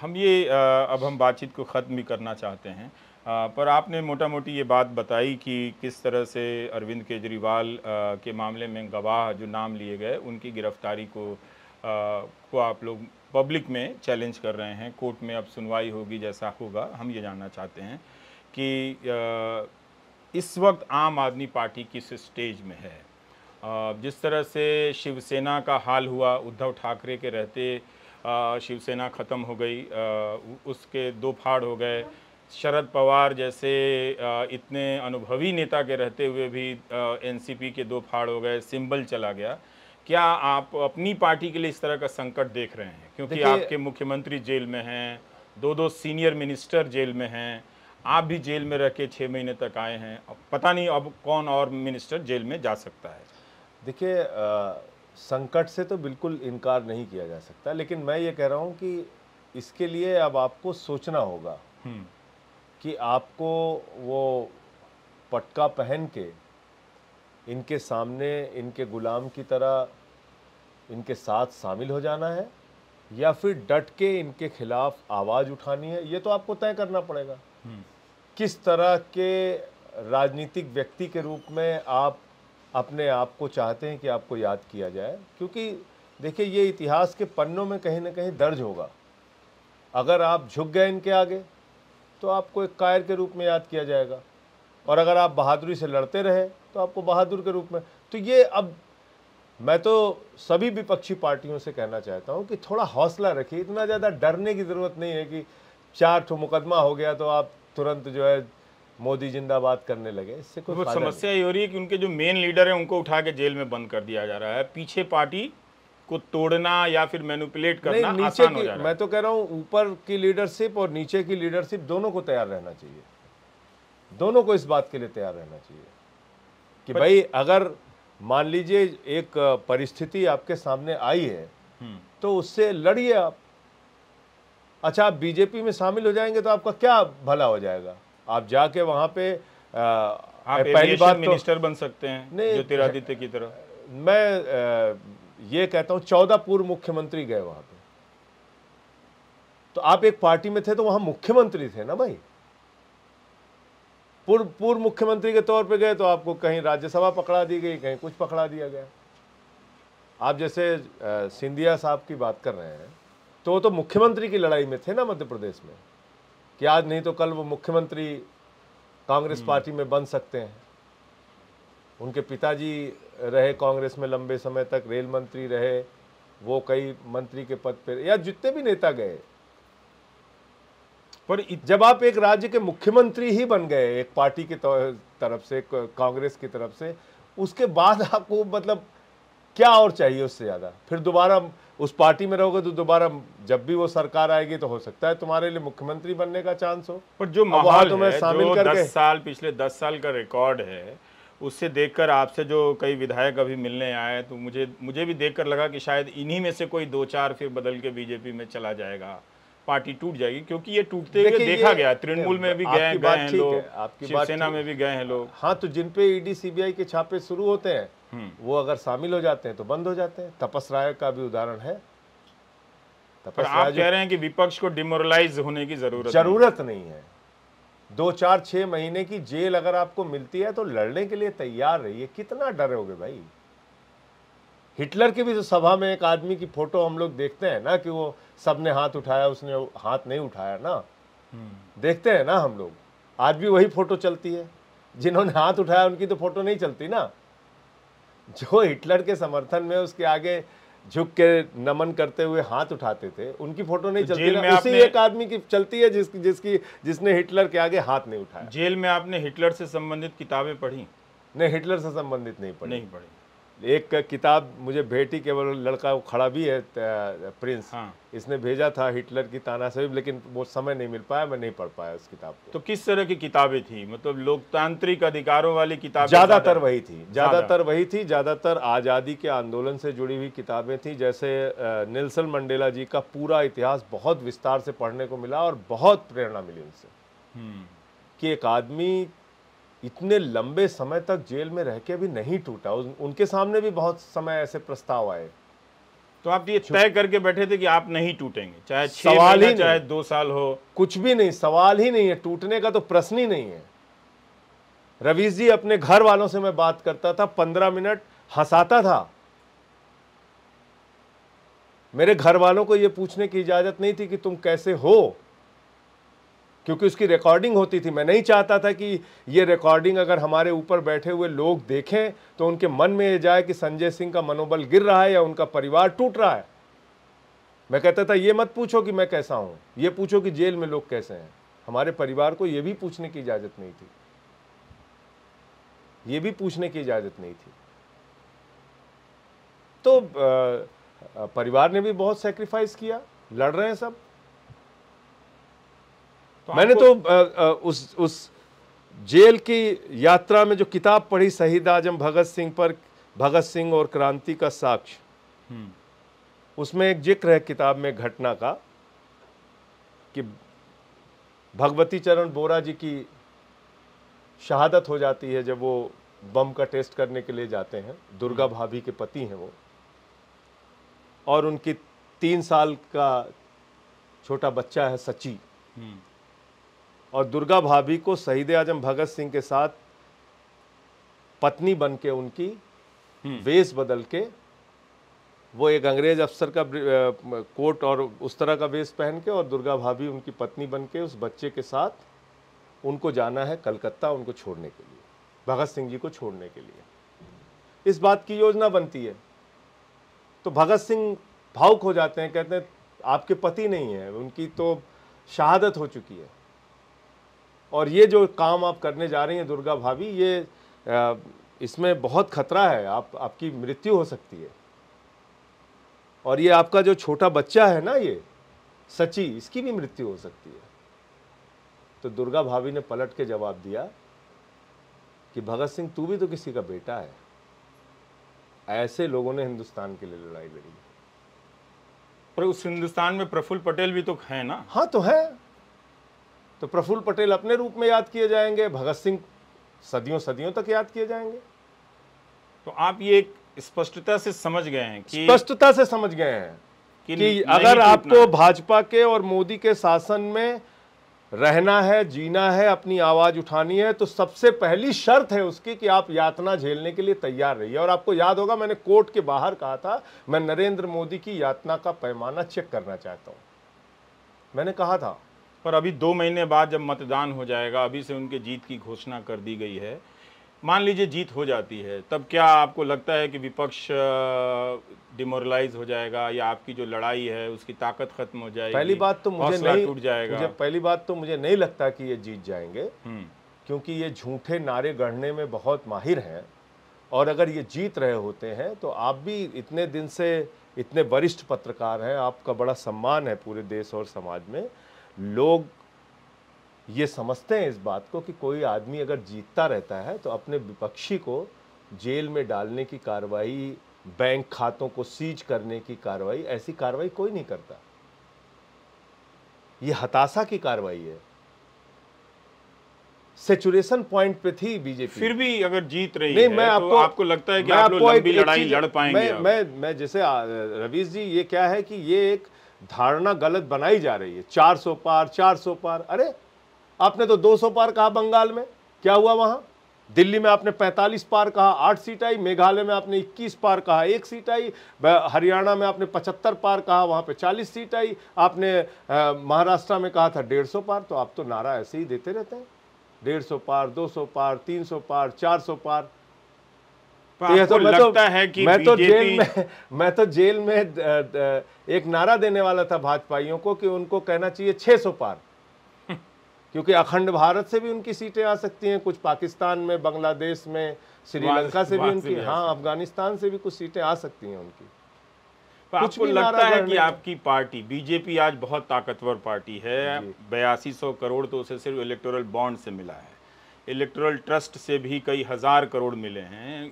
हम ये अब हम बातचीत को ख़त्म भी करना चाहते हैं, पर आपने मोटा मोटी ये बात बताई कि किस तरह से अरविंद केजरीवाल के मामले में गवाह जो नाम लिए गए उनकी गिरफ्तारी को आप लोग पब्लिक में चैलेंज कर रहे हैं। कोर्ट में अब सुनवाई होगी, जैसा होगा हम ये जानना चाहते हैं कि इस वक्त आम आदमी पार्टी किस स्टेज में है। जिस तरह से शिवसेना का हाल हुआ, उद्धव ठाकरे के रहते शिवसेना ख़त्म हो गई, उसके 2 फाड़ हो गए। शरद पवार जैसे इतने अनुभवी नेता के रहते हुए भी एनसीपी के 2 फाड़ हो गए, सिंबल चला गया। क्या आप अपनी पार्टी के लिए इस तरह का संकट देख रहे हैं? क्योंकि आपके मुख्यमंत्री जेल में हैं, 2 सीनियर मिनिस्टर जेल में हैं, आप भी जेल में रह के 6 महीने तक आए हैं। अब पता नहीं अब कौन और मिनिस्टर जेल में जा सकता है। देखिए, संकट से तो बिल्कुल इनकार नहीं किया जा सकता, लेकिन मैं ये कह रहा हूँ कि इसके लिए अब आपको सोचना होगा कि आपको वो पटका पहन के इनके सामने इनके गुलाम की तरह इनके साथ शामिल हो जाना है या फिर डट के इनके खिलाफ आवाज़ उठानी है। ये तो आपको तय करना पड़ेगा। किस तरह के राजनीतिक व्यक्ति के रूप में आप अपने आप को चाहते हैं कि आपको याद किया जाए, क्योंकि देखिए ये इतिहास के पन्नों में कहीं ना कहीं दर्ज होगा। अगर आप झुक गए इनके आगे तो आपको एक कायर के रूप में याद किया जाएगा, और अगर आप बहादुरी से लड़ते रहे तो आपको बहादुर के रूप में। तो ये अब मैं तो सभी विपक्षी पार्टियों से कहना चाहता हूं कि थोड़ा हौसला रखिए। इतना ज़्यादा डरने की ज़रूरत नहीं है कि 4 मुकदमा हो गया तो आप तुरंत जो है मोदी जिंदाबाद करने लगे। इससे कोई फायदा नहीं। समस्या ये हो रही है कि उनके जो मेन लीडर हैं उनको उठा के जेल में बंद कर दिया जा रहा है। पीछे पार्टी को तोड़ना या फिर मैनिपुलेट करना आसान हो जा रहा है। मैं तो कह रहा हूँ ऊपर की लीडरशिप और नीचे की लीडरशिप दोनों को तैयार रहना चाहिए। दोनों को इस बात के लिए तैयार रहना चाहिए कि भाई अगर मान लीजिए एक परिस्थिति आपके सामने आई है तो उससे लड़िए आप। अच्छा, आप बीजेपी में शामिल हो जाएंगे तो आपका क्या भला हो जाएगा? आप जाके वहाँ पे आप पहली एविएशन बात मिनिस्टर बन सकते हैं नहीं, ज्योतिरादित्य की तरह। मैं ये कहता हूं 14 पूर्व मुख्यमंत्री गए वहां पे, तो आप एक पार्टी में थे तो वहां मुख्यमंत्री थे ना भाई। पूर्व मुख्यमंत्री के तौर पे गए तो आपको कहीं राज्यसभा पकड़ा दी गई, कहीं कुछ पकड़ा दिया गया। आप जैसे सिंधिया साहब की बात कर रहे हैं, तो वो तो मुख्यमंत्री की लड़ाई में थे ना मध्य प्रदेश में, कि आज नहीं तो कल वो मुख्यमंत्री कांग्रेस पार्टी में बन सकते हैं। उनके पिताजी रहे कांग्रेस में लंबे समय तक, रेल मंत्री रहे, वो कई मंत्री के पद पे, या जितने भी नेता गए। पर जब आप एक राज्य के मुख्यमंत्री ही बन गए एक पार्टी की तरफ से, कांग्रेस की तरफ से, उसके बाद आपको मतलब क्या और चाहिए उससे ज्यादा? फिर दोबारा उस पार्टी में रहोगे तो दोबारा जब भी वो सरकार आएगी तो हो सकता है तुम्हारे लिए मुख्यमंत्री बनने का चांस हो। पर जो माहौल तो मैं है, शामिल जो करके 10 साल पिछले 10 साल का रिकॉर्ड है, उससे देखकर आपसे जो कई विधायक अभी मिलने आए, तो मुझे भी देखकर लगा कि शायद इन्हीं में से कोई 2-4 फिर बदल के बीजेपी में चला जाएगा, पार्टी टूट जाएगी। क्योंकि ये टूटते हुए देखा गया, तृणमूल में भी गए हैं लोग, शिवसेना में भी गए हैं लोग। हाँ, तो जिन पे ईडी सीबीआई के छापे शुरू होते हैं वो अगर शामिल हो जाते हैं तो बंद हो जाते हैं। तपस राय का भी उदाहरण है। पर आप कह रहे हैं कि विपक्ष को डिमोरलाइज होने की जरूरत नहीं है। 2-4-6 महीने की जेल अगर आपको मिलती है तो लड़ने के लिए तैयार रहिए। कितना डरोगे भाई? हिटलर की भी तो सभा में एक आदमी की फोटो हम लोग देखते हैं ना, कि वो सबने हाथ उठाया, उसने हाथ नहीं उठाया ना, देखते हैं ना हम लोग। आज भी वही फोटो चलती है। जिन्होंने हाथ उठाया उनकी तो फोटो नहीं चलती ना। जो हिटलर के समर्थन में उसके आगे झुक के नमन करते हुए हाथ उठाते थे, उनकी फोटो नहीं चलती ना। उसी एक आदमी की चलती है जिसने हिटलर के आगे हाथ नहीं उठाया। जेल में आपने हिटलर से संबंधित किताबें पढ़ी? नहीं, हिटलर से संबंधित नहीं पढ़ी। नहीं पढ़ी। एक किताब मुझे भेटी, केवल लड़का वो खड़ा भी है, प्रिंस, हाँ। इसने भेजा था हिटलर की तानाशाही, लेकिन वो समय नहीं मिल पाया, मैं नहीं पढ़ पाया उस किताब को। तो किस तरह की किताबें थी? मतलब लोकतांत्रिक अधिकारों वाली किताबें? ज्यादातर वही थी, ज्यादातर आज़ादी के आंदोलन से जुड़ी हुई किताबें थी। जैसे नेल्सन मंडेला जी का पूरा इतिहास बहुत विस्तार से पढ़ने को मिला और बहुत प्रेरणा मिली उनसे, कि एक आदमी इतने लंबे समय तक जेल में रह के भी नहीं टूटा। उनके सामने भी बहुत समय ऐसे प्रस्ताव आए। तो आप ये तय करके बैठे थे कि आप नहीं टूटेंगे, चाहे 6 महीने चाहे 2 साल हो? कुछ भी नहीं, सवाल ही नहीं है, टूटने का तो प्रश्न ही नहीं है। रवीश जी, अपने घर वालों से मैं बात करता था, 15 मिनट हंसाता था। मेरे घर वालों को यह पूछने की इजाजत नहीं थी कि तुम कैसे हो, क्योंकि उसकी रिकॉर्डिंग होती थी। मैं नहीं चाहता था कि ये रिकॉर्डिंग अगर हमारे ऊपर बैठे हुए लोग देखें तो उनके मन में ये जाए कि संजय सिंह का मनोबल गिर रहा है या उनका परिवार टूट रहा है। मैं कहता था ये मत पूछो कि मैं कैसा हूं, ये पूछो कि जेल में लोग कैसे हैं। हमारे परिवार को ये भी पूछने की इजाजत नहीं थी, ये भी पूछने की इजाजत नहीं थी। तो परिवार ने भी बहुत सैक्रिफाइस किया, लड़ रहे हैं सब। मैंने तो उस जेल की यात्रा में जो किताब पढ़ी, शहीद आजम भगत सिंह पर, भगत सिंह और क्रांति का साक्ष्य, उसमें एक जिक्र है किताब में घटना का, कि भगवती चरण बोरा जी की शहादत हो जाती है जब वो बम का टेस्ट करने के लिए जाते हैं। दुर्गा भाभी के पति हैं वो, और उनकी 3 साल का छोटा बच्चा है सची। और दुर्गा भाभी को शहीद आजम भगत सिंह के साथ पत्नी बन के, उनकी वेश बदल के, वो एक अंग्रेज अफसर का कोट और उस तरह का वेश पहन के, और दुर्गा भाभी उनकी पत्नी बन के उस बच्चे के साथ उनको जाना है कलकत्ता, उनको छोड़ने के लिए, भगत सिंह जी को छोड़ने के लिए। इस बात की योजना बनती है। तो भगत सिंह भावुक हो जाते हैं, कहते हैं आपके पति नहीं है, उनकी तो शहादत हो चुकी है, और ये जो काम आप करने जा रही हैं दुर्गा भाभी, ये इसमें बहुत खतरा है, आपकी मृत्यु हो सकती है, और ये आपका जो छोटा बच्चा है ना, ये सची, इसकी भी मृत्यु हो सकती है। तो दुर्गा भाभी ने पलट के जवाब दिया कि भगत सिंह, तू भी तो किसी का बेटा है। ऐसे लोगों ने हिंदुस्तान के लिए लड़ाई लड़ी। पर उस हिंदुस्तान में प्रफुल्ल पटेल भी तो है ना? हाँ, तो है। तो प्रफुल्ल पटेल अपने रूप में याद किए जाएंगे, भगत सिंह सदियों सदियों तक याद किए जाएंगे। तो आप ये एक स्पष्टता से समझ गए हैं कि स्पष्टता से समझ गए हैं कि नहीं अगर टूटना आपको है। भाजपा के और मोदी के शासन में रहना है, जीना है, अपनी आवाज उठानी है, तो सबसे पहली शर्त है उसकी कि आप यातना झेलने के लिए तैयार रहिए। और आपको याद होगा मैंने कोर्ट के बाहर कहा था, मैं नरेंद्र मोदी की यातना का पैमाना चेक करना चाहता हूं, मैंने कहा था। पर अभी 2 महीने बाद जब मतदान हो जाएगा, अभी से उनके जीत की घोषणा कर दी गई है, मान लीजिए जीत हो जाती है, तब क्या आपको लगता है कि विपक्ष डिमोरलाइज हो जाएगा, या आपकी जो लड़ाई है उसकी ताकत खत्म हो जाएगी? पहली बात तो हौसला टूट जाएगा। पहली बात तो मुझे नहीं लगता कि ये जीत जाएंगे, क्योंकि ये झूठे नारे गढ़ने में बहुत माहिर हैं। और अगर ये जीत रहे होते हैं तो आप भी इतने दिन से इतने वरिष्ठ पत्रकार हैं, आपका बड़ा सम्मान है पूरे देश और समाज में। लोग ये समझते हैं इस बात को कि कोई आदमी अगर जीतता रहता है तो अपने विपक्षी को जेल में डालने की कार्रवाई, बैंक खातों को सीज करने की कार्रवाई, ऐसी कार्रवाई कोई नहीं करता। ये हताशा की कार्रवाई है। सैचुरेशन पॉइंट पे थी बीजेपी। फिर भी अगर जीत रही नहीं, है मैं तो आपको लगता है कि आप लोग लंबी लड़ाई लड़ पाएंगे? मैं जैसे रवीश जी, ये क्या है कि ये एक धारणा गलत बनाई जा रही है, 400 पार 400 पार। अरे आपने तो 200 पार कहा बंगाल में, क्या हुआ वहां? दिल्ली में आपने 45 पार कहा, 8 सीट आई। मेघालय में आपने 21 पार कहा, 1 सीट आई। हरियाणा में आपने 75 पार कहा, वहां पे 40 सीट आई। आपने महाराष्ट्र में कहा था 150 पार। तो आप तो नारा ऐसे ही देते रहते हैं, 150 पार, 200 पार, 300 पार, 400 पार। आपको लगता है कि मैं तो जेल में एक नारा देने वाला था भाजपाइयों को कि उनको कहना चाहिए 600 पार, क्योंकि अखंड भारत से भी उनकी सीटें आ सकती हैं, कुछ पाकिस्तान में, बांग्लादेश में, श्रीलंका से भी उनकी, हाँ, अफगानिस्तान से भी कुछ सीटें आ सकती हैं उनकी। आपको लगता है कि आपकी पार्टी बीजेपी आज बहुत ताकतवर पार्टी है? 8200 करोड़ तो उसे सिर्फ इलेक्टोरल बॉन्ड से मिला है, इलेक्टोरल ट्रस्ट से भी कई हजार करोड़ मिले हैं।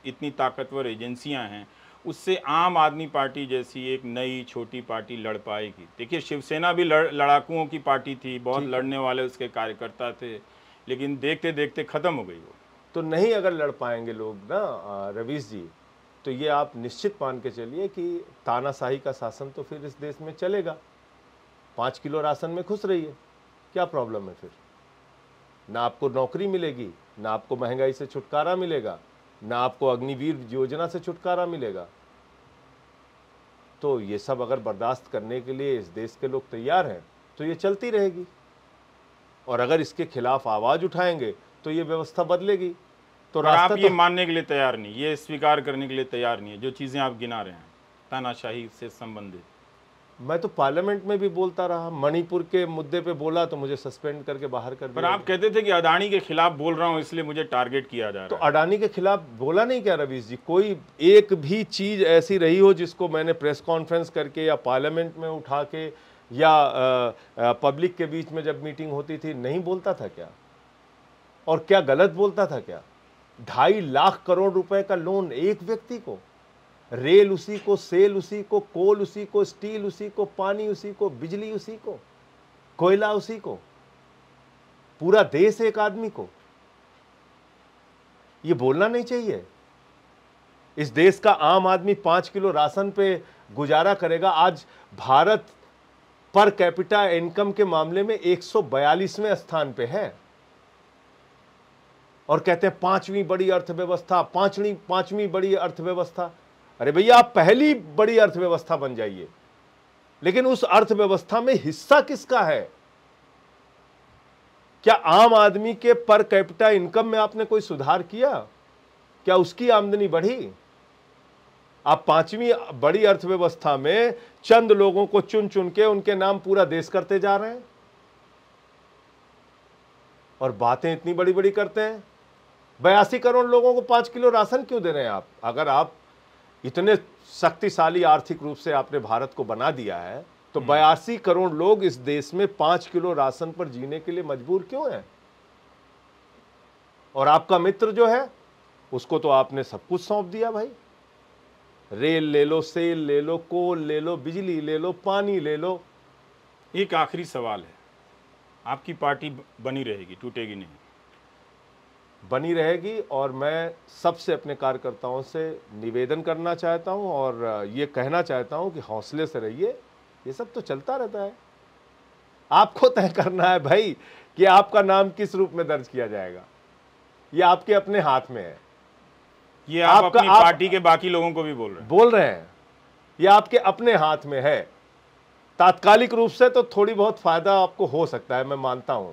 इतनी ताकतवर एजेंसियां हैं, उससे आम आदमी पार्टी जैसी एक नई छोटी पार्टी लड़ पाएगी? देखिए, शिवसेना भी लड़ाकुओं की पार्टी थी, बहुत लड़ने वाले उसके कार्यकर्ता थे, लेकिन देखते देखते खत्म हो गई वो। तो नहीं अगर लड़ पाएंगे लोग ना रवीश जी, तो ये आप निश्चित मान के चलिए कि तानाशाही का शासन तो फिर इस देश में चलेगा। 5 किलो राशन में खुश रहिए, क्या प्रॉब्लम है फिर? ना आपको नौकरी मिलेगी, ना आपको महंगाई से छुटकारा मिलेगा, ना आपको अग्निवीर योजना से छुटकारा मिलेगा। तो ये सब अगर बर्दाश्त करने के लिए इस देश के लोग तैयार हैं तो ये चलती रहेगी। और अगर इसके खिलाफ आवाज उठाएंगे तो ये व्यवस्था बदलेगी। तो आप ये मानने के लिए तैयार नहीं, ये स्वीकार करने के लिए तैयार नहीं है जो चीजें आप गिना रहे हैं तानाशाही से संबंधित? मैं तो पार्लियामेंट में भी बोलता रहा, मणिपुर के मुद्दे पे बोला तो मुझे सस्पेंड करके बाहर कर दिया। पर आप कहते थे कि अडानी के खिलाफ बोल रहा हूं इसलिए मुझे टारगेट किया जा रहा है। तो अडानी के खिलाफ बोला नहीं क्या रवीश जी? कोई एक भी चीज ऐसी रही हो जिसको मैंने प्रेस कॉन्फ्रेंस करके या पार्लियामेंट में उठा के या पब्लिक के बीच में जब मीटिंग होती थी नहीं बोलता था क्या? और क्या गलत बोलता था क्या? 2.5 लाख करोड़ रुपए का लोन एक व्यक्ति को, रेल उसी को, सेल उसी को, कोल उसी को, स्टील उसी को, पानी उसी को, बिजली उसी को, कोयला उसी को, पूरा देश एक आदमी को। ये बोलना नहीं चाहिए। इस देश का आम आदमी 5 किलो राशन पे गुजारा करेगा। आज भारत पर कैपिटा इनकम के मामले में 142वें स्थान पे है और कहते हैं 5वीं बड़ी अर्थव्यवस्था, पांचवी बड़ी अर्थव्यवस्था। अरे भैया, आप पहली बड़ी अर्थव्यवस्था बन जाइए, लेकिन उस अर्थव्यवस्था में हिस्सा किसका है? क्या आम आदमी के पर कैपिटा इनकम में आपने कोई सुधार किया? क्या उसकी आमदनी बढ़ी? आप 5वीं बड़ी अर्थव्यवस्था में चंद लोगों को चुन चुन के उनके नाम पूरा देश करते जा रहे हैं और बातें इतनी बड़ी बड़ी करते हैं। 82 करोड़ लोगों को 5 किलो राशन क्यों दे रहे हैं आप? अगर आप इतने शक्तिशाली आर्थिक रूप से आपने भारत को बना दिया है तो 82 करोड़ लोग इस देश में 5 किलो राशन पर जीने के लिए मजबूर क्यों हैं? और आपका मित्र जो है उसको तो आपने सब कुछ सौंप दिया भाई। रेल ले लो, सेल ले लो, कोल ले लो, बिजली ले लो, पानी ले लो। एक आखिरी सवाल है, आपकी पार्टी बनी रहेगी, टूटेगी नहीं? बनी रहेगी। और मैं सबसे अपने कार्यकर्ताओं से निवेदन करना चाहता हूं और ये कहना चाहता हूं कि हौसले से रहिए, ये सब तो चलता रहता है। आपको तय करना है भाई कि आपका नाम किस रूप में दर्ज किया जाएगा, ये आपके अपने हाथ में है। ये आप अपनी पार्टी के बाकी लोगों को भी बोल रहे हैं, ये आपके अपने हाथ में है। तात्कालिक रूप से तो थोड़ी बहुत फायदा आपको हो सकता है, मैं मानता हूं,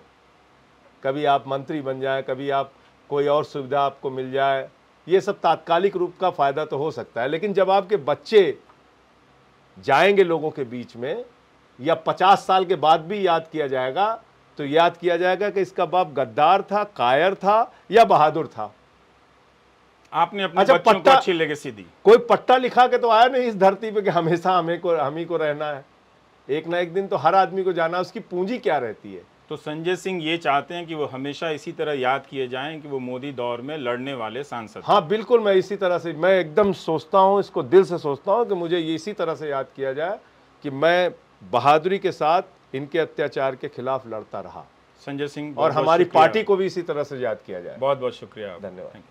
कभी आप मंत्री बन जाए, कभी आप कोई और सुविधा आपको मिल जाए, ये सब तात्कालिक रूप का फायदा तो हो सकता है। लेकिन जब आपके बच्चे जाएंगे लोगों के बीच में, या 50 साल के बाद भी याद किया जाएगा, तो याद किया जाएगा कि इसका बाप गद्दार था, कायर था या बहादुर था। आपने अपने बच्चों को अच्छी लेगेसी दी। कोई पट्टा लिखा के तो आया नहीं इस धरती पे कि हमेशा हम ही को रहना है। एक ना एक दिन तो हर आदमी को जाना है। उसकी पूंजी क्या रहती है? तो संजय सिंह ये चाहते हैं कि वो हमेशा इसी तरह याद किए जाएं कि वो मोदी दौर में लड़ने वाले सांसद। हाँ बिल्कुल, मैं इसी तरह से, मैं एकदम सोचता हूँ, इसको दिल से सोचता हूँ कि मुझे इसी तरह से याद किया जाए कि मैं बहादुरी के साथ इनके अत्याचार के खिलाफ लड़ता रहा। संजय सिंह, और हमारी पार्टी को भी इसी तरह से याद किया जाए। बहुत बहुत शुक्रिया, धन्यवाद।